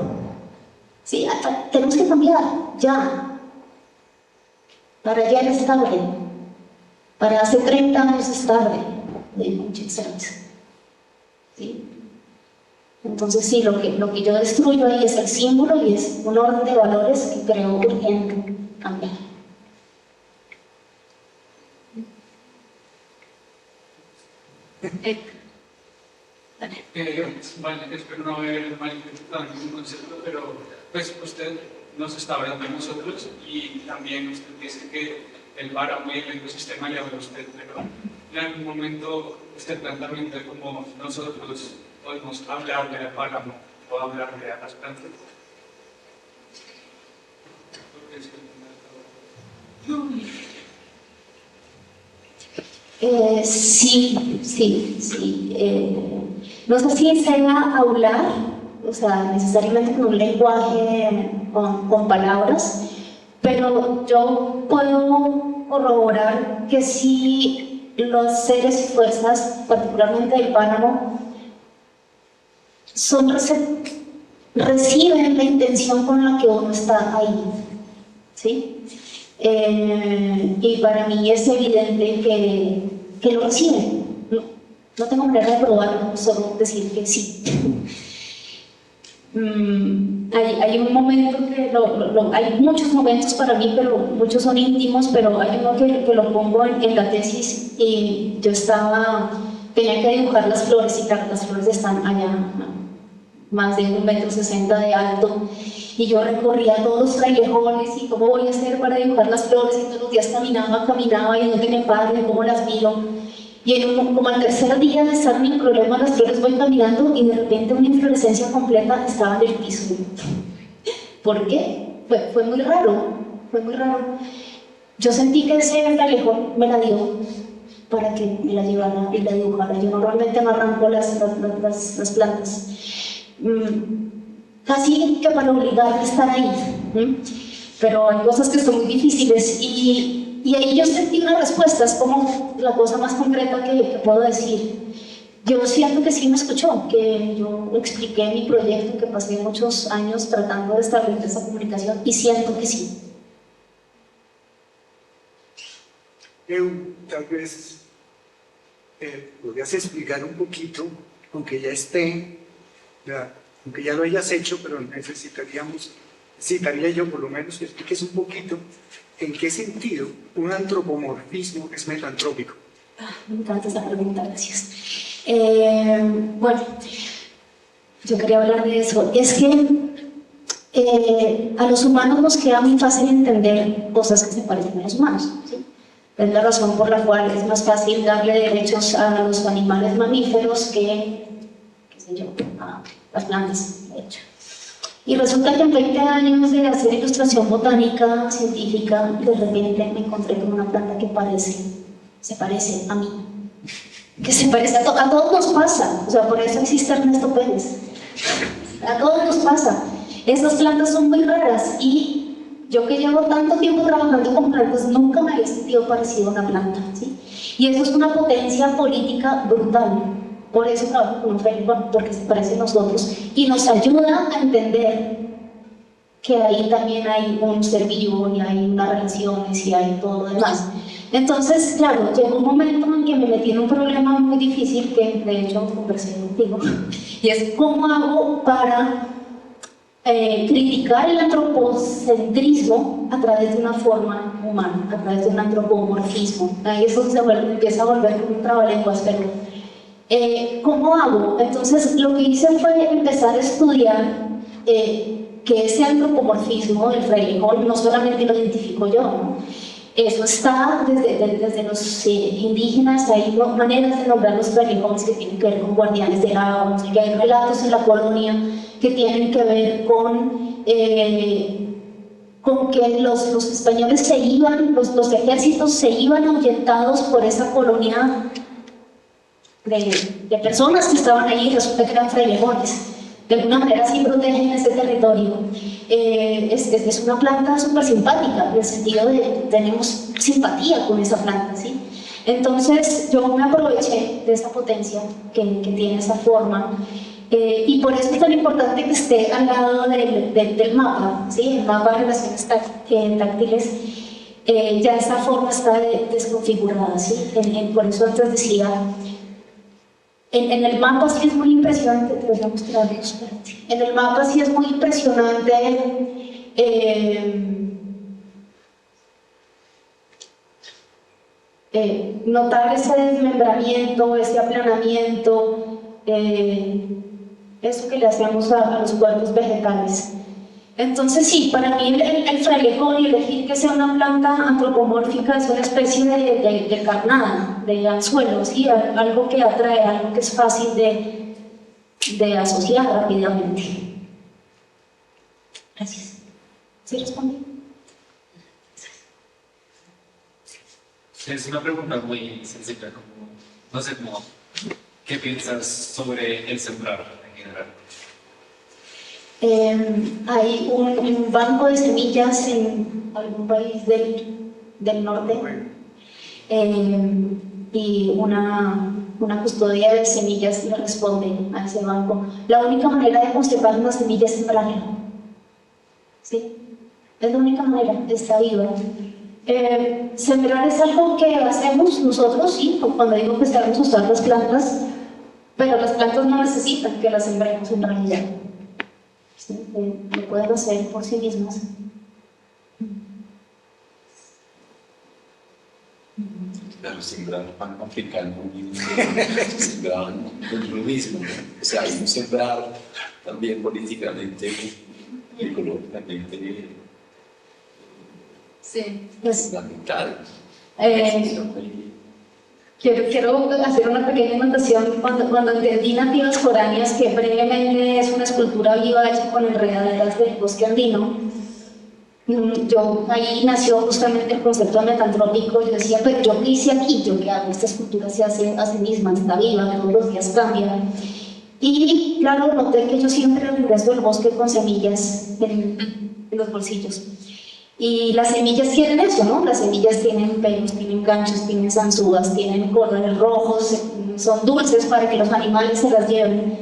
¿Sí? Tenemos que cambiar, ya. Para ayer es tarde, para hace 30 años es tarde, de mucha excelencia. ¿Sí? Entonces sí, lo que yo destruyo ahí es el símbolo y es un orden de valores que creo urgente cambiar. Vale, espero no haber malinterpretado ningún concepto, pero pues usted nos está hablando de nosotros y también usted dice que el páramo y el ecosistema le habla a usted, pero en algún momento este planteamiento de cómo nosotros podemos hablarle al páramo o hablarle a las plantas. Sí. No sé si sea hablar, o sea, necesariamente con un lenguaje, con palabras, pero yo puedo corroborar que sí los seres y fuerzas, particularmente del páramo, reciben la intención con la que uno está ahí, ¿sí? Y para mí es evidente que lo reciben. No tengo manera de probarlo, solo decir que sí. Hay un momento que hay muchos momentos para mí, pero muchos son íntimos, pero hay uno que lo pongo en la tesis y yo tenía que dibujar las flores y claro, las flores están allá, más de 1,60 m de alto, y yo recorría todos los callejones y cómo voy a hacer para dibujar las flores, y todos los días caminaba y dónde me paro y cómo las miro. Y como al tercer día de estar mi problema, las flores voy caminando y de repente una inflorescencia completa estaba en el piso. ¿Por qué? Fue muy raro, fue muy raro. Yo sentí que ese callejón me la dio para que me la llevara y la dibujara. Yo normalmente no arranco las plantas. Casi que para obligarme a estar ahí. Pero hay cosas que son muy difíciles y ahí yo sentí una respuesta, es como la cosa más concreta que puedo decir. Yo siento que sí me escuchó, que yo expliqué mi proyecto, que pasé muchos años tratando de establecer esa comunicación y siento que sí. Tal vez podrías explicar un poquito, aunque ya lo hayas hecho, pero necesitaría yo por lo menos que expliques un poquito en qué sentido un antropomorfismo es metantrópico. Me encanta esa pregunta, gracias. Bueno, yo quería hablar de eso. Es que a los humanos nos queda muy fácil entender cosas que se parecen a los humanos, ¿sí? Es la razón por la cual es más fácil darle derechos a los animales mamíferos que, qué sé yo, a las plantas, de hecho. Y resulta que en 20 años de hacer ilustración botánica, científica, de repente me encontré con una planta que se parece a mí. Que se parece a todos nos pasa, o sea, por eso existe Ernesto Pérez. A todos nos pasa. Esas plantas son muy raras y yo que llevo tanto tiempo trabajando con plantas nunca me había sentido parecido a una planta, ¿sí? Y eso es una potencia política brutal. Por eso trabajo con un framework, porque se parece a nosotros y nos ayuda a entender que ahí también hay un ser vivo y hay unas relaciones y hay todo lo demás. Entonces, claro, llegó un momento en que me metí en un problema muy difícil que de hecho conversé contigo, y es cómo hago para criticar el antropocentrismo a través de una forma humana, a través de un antropomorfismo. Ahí eso empieza a volver como un trabalenguas, pero ¿cómo hago? Entonces lo que hice fue empezar a estudiar que ese antropomorfismo del frailejón no solamente lo identifico yo, ¿no? Eso está desde los indígenas, hay maneras de nombrar los frailejones que tienen que ver con guardianes del agua, no sé, que hay relatos en la colonia que tienen que ver con que los españoles se iban, los ejércitos se iban ahuyentados por esa colonia de personas que estaban ahí y resulta que eran frailejones. De alguna manera sí protegen ese territorio. Es una planta súper simpática, en el sentido de que tenemos simpatía con esa planta, ¿sí? Entonces yo me aproveché de esa potencia que tiene esa forma, y por eso es tan importante que esté al lado del mapa, ¿sí? El mapa de relaciones táctiles. Ya esa forma está desconfigurada, ¿sí? Por eso antes decía, en el mapa sí es muy impresionante, te voy a mostrar eso. En el mapa sí es muy impresionante notar ese desmembramiento, ese aplanamiento, eso que le hacemos a los cuerpos vegetales. Entonces sí, para mí el frailejón y elegir que sea una planta antropomórfica es una especie de carnada, de anzuelo, ¿sí? Algo que atrae, algo que es fácil de asociar rápidamente. Gracias. ¿Sí respondí? Es una pregunta muy sencilla, como, no sé, como, ¿qué piensas sobre el sembrar en general? Hay un banco de semillas en algún país del norte, y una custodia de semillas le responde a ese banco. La única manera de conservar una semilla es sembrarla, ¿sí? Es la única manera, está viva. Sembrar es algo que hacemos nosotros, sí, cuando digo que estamos usando las plantas, pero las plantas no necesitan que las sembremos en realidad. ¿Sí? Lo pueden hacer por sí mismas. Pero sembrar pan africano, sembrar no es lo mismo, ¿no? O sea, hay un sembrar también políticamente, ecológicamente, sí, fundamental. Quiero hacer una pequeña anotación. Cuando entendí Nativas Foráneas, que brevemente es una escultura viva hecha con enredaderas del bosque andino, ahí nació justamente el concepto de metantrópico. Yo decía, pero ¿yo qué hice aquí? ¿Yo qué hago? Esta escultura se hace a sí misma, está viva, todos los días cambia. Y claro, noté que yo siempre regreso del bosque con semillas en los bolsillos. Y las semillas tienen eso, ¿no? Las semillas tienen pelos, tienen ganchos, tienen zanzúas, tienen cordones rojos, son dulces para que los animales se las lleven.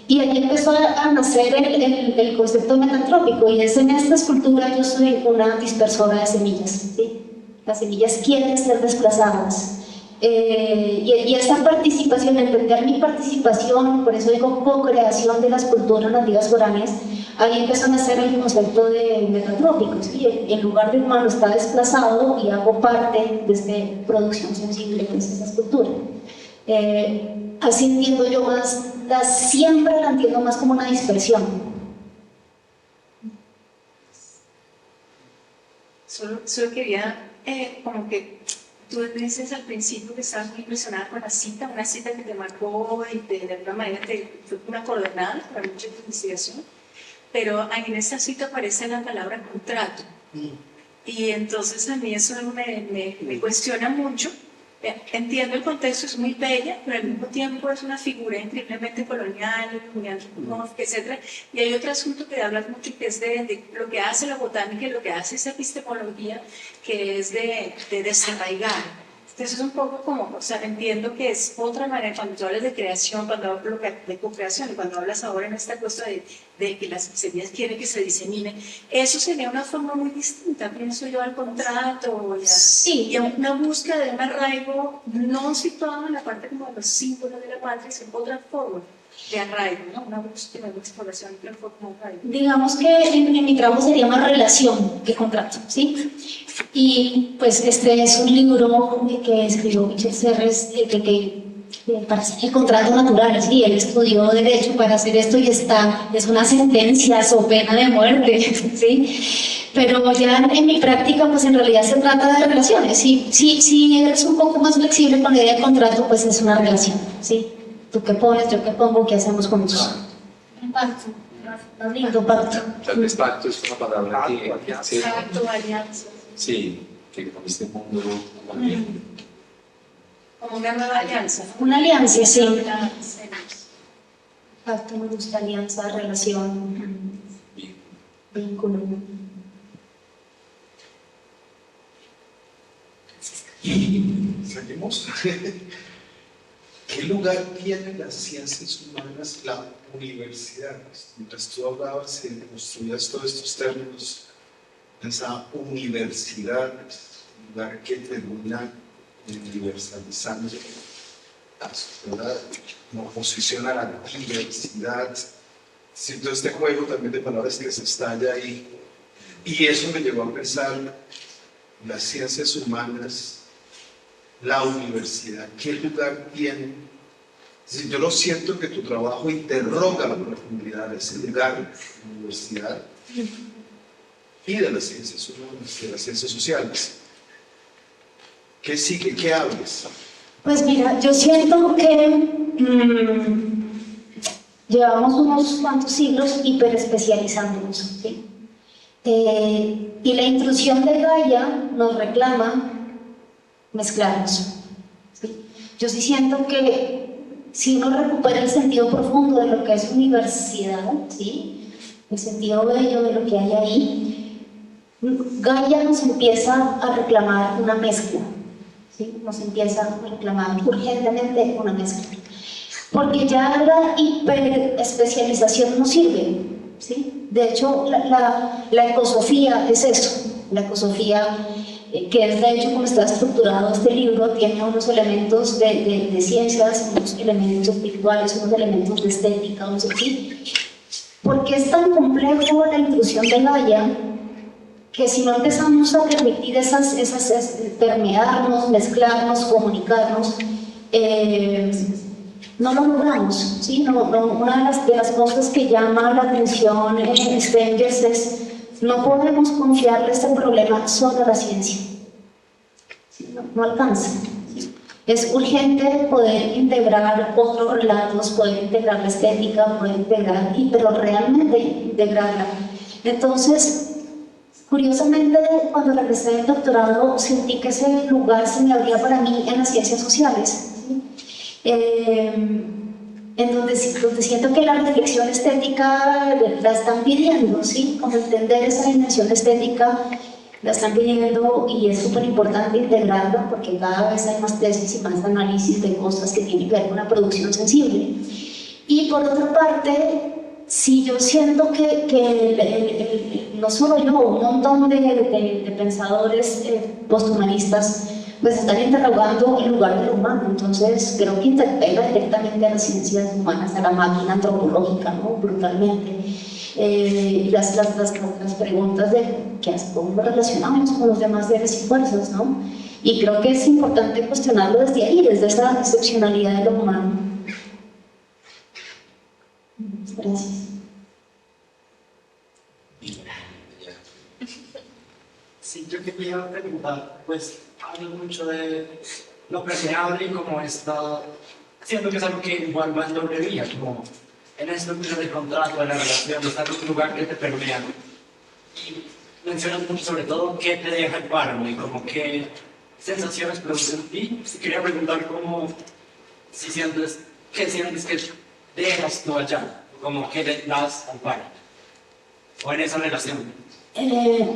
Y ahí empezó a nacer el concepto metantrópico, y es en esta escultura yo soy una dispersora de semillas, ¿sí? Las semillas quieren ser desplazadas. Y esta participación, entender mi participación, por eso digo co-creación de las culturas nativas foráneas, ahí empezó a nacer el concepto de metantrópico, ¿sí? En lugar de humano está desplazado y hago parte de esta producción sensible que es esa escultura. Así entiendo yo más, siempre la entiendo más como una dispersión. Solo quería como que tú dices al principio que estabas muy impresionada con la cita, una cita que te marcó y de alguna manera te fue una coordenada para mucha investigación, pero en esta cita aparece la palabra contrato. Y entonces a mí eso me cuestiona mucho. Entiendo el contexto, es muy bella, pero al mismo tiempo es una figura increíblemente colonial, muy antropomórfica, etc. Y hay otro asunto que hablas mucho, que es de lo que hace la botánica y lo que hace esa epistemología, que es de desarraigar. Entonces es un poco como, o sea, entiendo que es otra manera, cuando tú hablas de creación, cuando hablas de co-creación, y cuando hablas ahora en esta cosa de que las semillas quieren que se diseminen, eso sería una forma muy distinta, pienso yo, al contrato y a una búsqueda de un arraigo no situado en la parte como de los símbolos de la patria, sino otra forma de arraigo, ¿no? Una búsqueda, una exploración de otra forma de arraigo. Digamos que en mi trabajo sería más relación que contrato, ¿sí? Y pues este es un libro que escribió Michel Serres, para hacer el contrato natural, ¿sí? Él estudió Derecho para hacer esto y es una sentencia o pena de muerte, ¿sí? Pero ya en mi práctica, pues en realidad se trata de relaciones. Si eres un poco más flexible con la idea de contrato, pues es una relación, ¿sí? Tú qué pones, yo qué pongo, ¿qué hacemos juntos? Un pacto, un lindo pacto. Tal vez pacto es una palabra que... Sí, Pacto, alianza. sí, que con este mundo también. Como una nueva alianza. Una alianza, sí. Una- Pacto, me gusta, alianza, relación, vínculo. Seguimos. ¿Qué lugar tienen las ciencias humanas, la universidad? Mientras tú hablabas y construías todos estos términos, esa universidad, lugar que termina universalizando la sociedad, como posiciona la diversidad, siento este juego también de palabras que se estalla ahí. Y eso me llevó a pensar las ciencias humanas, la universidad, ¿qué lugar tiene? Si yo lo siento que tu trabajo interroga la profundidad de ese lugar de la universidad y de las ciencias humanas, de las ciencias sociales. ¿Qué sigue? ¿Qué hables? Pues mira, yo siento que llevamos unos cuantos siglos hiperespecializándonos, ¿sí? Y la intrusión de Gaia nos reclama mezclarnos, ¿sí? Yo sí siento que si uno recupera el sentido profundo de lo que es universidad, ¿sí? El sentido bello de lo que hay ahí, Gaia nos empieza a reclamar una mezcla, ¿sí? Nos empieza a reclamar urgentemente una mezcla, porque ya la hiperespecialización no sirve, ¿sí? De hecho, la ecosofía es eso, la ecosofía que es de hecho como está estructurado este libro, tiene unos elementos de ciencias, unos elementos espirituales, unos elementos de estética, unos así. Porque es tan complejo la intrusión de Gaia que si no empezamos a permitir permearnos, mezclarnos, comunicarnos, no lo logramos, ¿sí? Una de las cosas que llama la atención Stengers es no podemos confiarle este problema solo a la ciencia. No alcanza. Es urgente poder integrar otros relatos, poder integrar la estética, poder integrar, pero realmente integrarla. Entonces, curiosamente, cuando regresé del doctorado, sentí que ese lugar se me abría para mí en las ciencias sociales, ¿sí? En donde siento que la reflexión estética la están pidiendo, ¿sí? Como entender esa dimensión estética la están pidiendo y es súper importante integrarla porque cada vez hay más tesis y más análisis de cosas que tienen que ver con la producción sensible. Y por otra parte, sí, yo siento que no solo yo, un montón de pensadores posthumanistas pues están interrogando el lugar del humano, entonces creo que interpela directamente a las ciencias humanas, a la máquina antropológica, ¿no? Brutalmente. Las preguntas de cómo nos relacionamos con los demás seres y fuerzas, ¿no? Y creo que es importante cuestionarlo desde ahí, desde esa excepcionalidad de lo humano. Gracias. Sí, yo quería preguntar, pues, hablo mucho de lo permeable y como está, siento que es algo que igual va en doble vía, como en esta estructura del contrato, de la relación, de estar en un lugar que te permea. Y mencionas mucho sobre todo qué te deja el páramo y como qué sensaciones producen en ti. Quería preguntar cómo, si sientes, qué sientes que dejas tú allá, como qué le das al páramo, o en esa relación.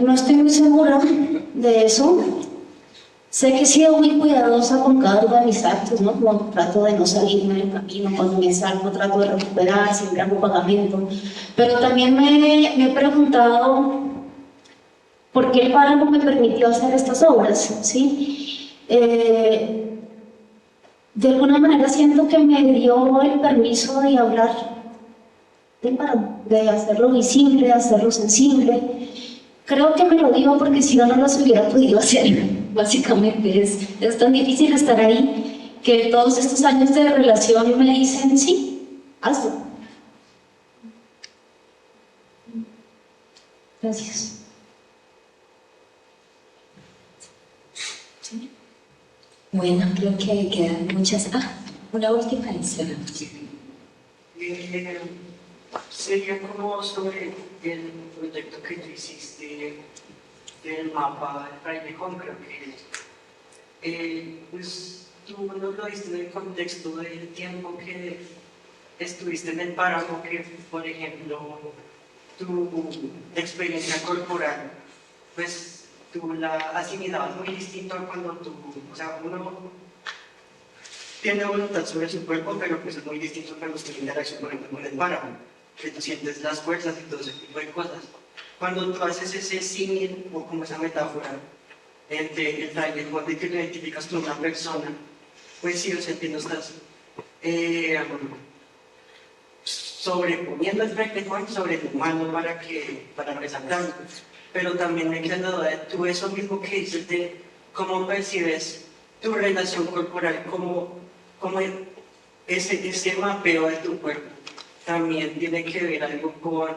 No estoy muy segura de eso. Sé que he sido muy cuidadosa con cada uno de mis actos, ¿no? Como trato de no salirme del camino, cuando me salgo trato de recuperar, siempre hago pagamento. Pero también me he preguntado por qué el páramo me permitió hacer estas obras, ¿sí? De alguna manera siento que me dio el permiso de hablar del páramo, de hacerlo visible, de hacerlo sensible. Creo que me lo dio porque si no, no las hubiera podido hacer, básicamente. Es tan difícil estar ahí que todos estos años de relación me dicen, sí, hazlo. Gracias. ¿Sí? Bueno, creo que quedan muchas... una última lista. Sería como sobre el proyecto que tú hiciste del mapa de Frailejón, creo que pues tú nos lo diste en el contexto del tiempo que estuviste en el páramo, que por ejemplo tu experiencia corporal, pues tú la asimilabas muy distinto a cuando tú, o sea, uno tiene voluntad sobre su cuerpo, pero pues es muy distinto cuando usted interacciona, por ejemplo, con el páramo, que tú sientes las fuerzas y todo ese tipo de cosas. Cuando tú haces ese símil o como esa metáfora entre el frailejón de que lo identificas con una persona, pues sí, o sea, que no estás sobreponiendo el frailejón sobre el humano para resaltarlo. Pero también me queda la duda de tú eso mismo que dices de cómo percibes tu relación corporal, como ese mapeo de tu cuerpo también tiene que ver algo con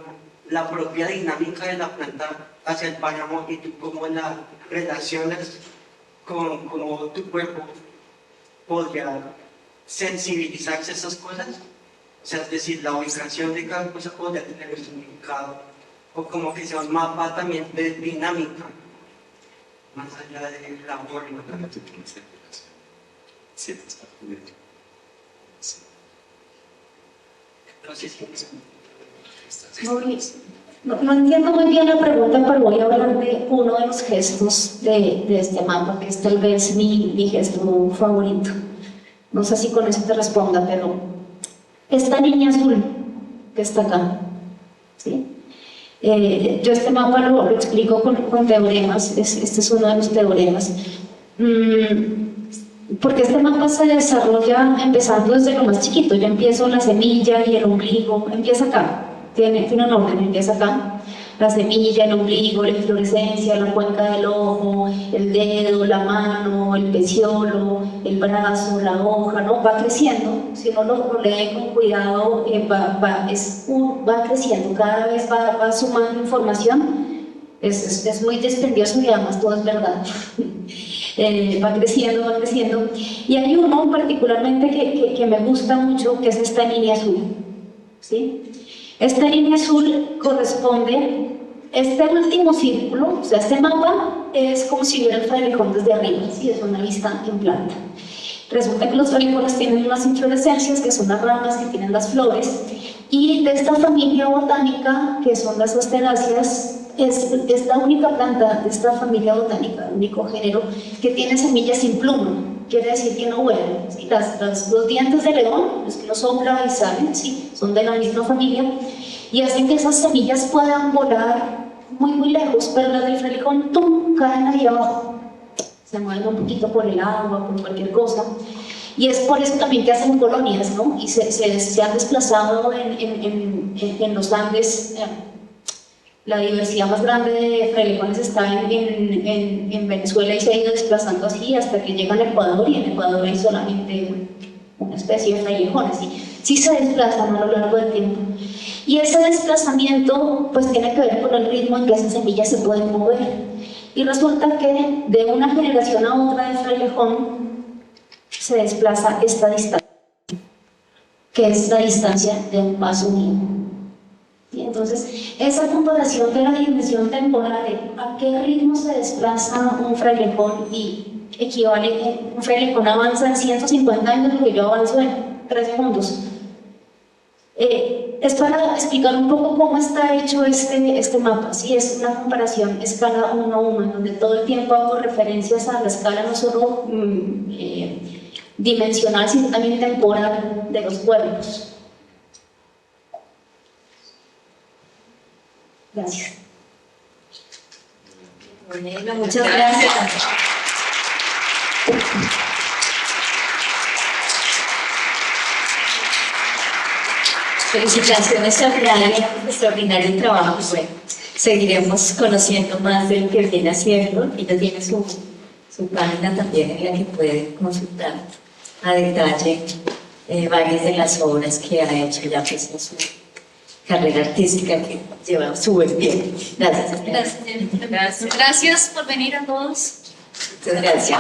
la propia dinámica de la planta hacia el páramo y tú cómo la relacionas con cómo tu cuerpo podría sensibilizarse a esas cosas. O sea, es decir, la ubicación de cada cosa podría tener un significado, o como que sea un mapa también de dinámica, más allá de la forma. No entiendo muy bien la pregunta, pero voy a hablar de uno de los gestos de este mapa, que es tal vez mi gesto favorito. No sé si con eso te responda, pero esta niña azul que está acá, ¿sí? Yo este mapa lo explico con teoremas, este es uno de los teoremas. Porque este mapa se desarrolla empezando desde lo más chiquito. Yo empiezo la semilla y el ombligo, empieza acá, tiene un orden, empieza acá. La semilla, el ombligo, la inflorescencia, la cuenca del ojo, el dedo, la mano, el peciolo, el brazo, la hoja, ¿no? Va creciendo, si uno lo lee con cuidado, va creciendo, cada vez va sumando información. Es muy dispendioso y además todo es verdad. Va creciendo. Y hay uno particularmente que me gusta mucho, que es esta línea azul, ¿sí? Esta línea azul corresponde, este último círculo, o sea, este mapa es como si viera el frailejón desde arriba, ¿sí? Es una vista en planta. Resulta que los frailejones tienen unas inflorescencias, que son las ramas que tienen las flores, y de esta familia botánica, que son las asteráceas, es la única planta de esta familia botánica, el único género, que tiene semillas sin pluma. Quiere decir que no vuelan, ¿sí? Los dientes de león, los que no soplan y salen, ¿sí? Son de la misma familia y hacen que esas semillas puedan volar muy lejos, pero las del frailejón caen ahí abajo, se mueven un poquito por el agua, por cualquier cosa, y es por eso también que hacen colonias, ¿no? Y se han desplazado en los Andes. La diversidad más grande de frailejones está en Venezuela y se ha ido desplazando así hasta que llegan al Ecuador, y en Ecuador hay solamente una especie de frailejones, y sí se desplazan a lo largo del tiempo. Y ese desplazamiento pues tiene que ver con el ritmo en que esas semillas se pueden mover. Y resulta que de una generación a otra de Frailejón se desplaza esta distancia, que es la distancia de un paso mínimo. Y entonces, esa comparación de la dimensión temporal, de a qué ritmo se desplaza un Frailejón y equivale, un Frailejón avanza en 150 años, lo que yo avanzo en 3 segundos. Es para explicar un poco cómo está hecho este mapa. Sí, es una comparación escala 1 a 1, donde todo el tiempo hago referencias a la escala no solo dimensional, sino también temporal de los pueblos. Gracias. Bueno, muchas gracias. Felicitaciones a Brian, extraordinario trabajo. Bueno, seguiremos conociendo más de lo que viene haciendo. Ella tiene su página también en la que pueden consultar a detalle varias de las obras que ha hecho ya pues en su carrera artística, que lleva súper bien. Gracias. Gracias por venir a todos. Muchas gracias.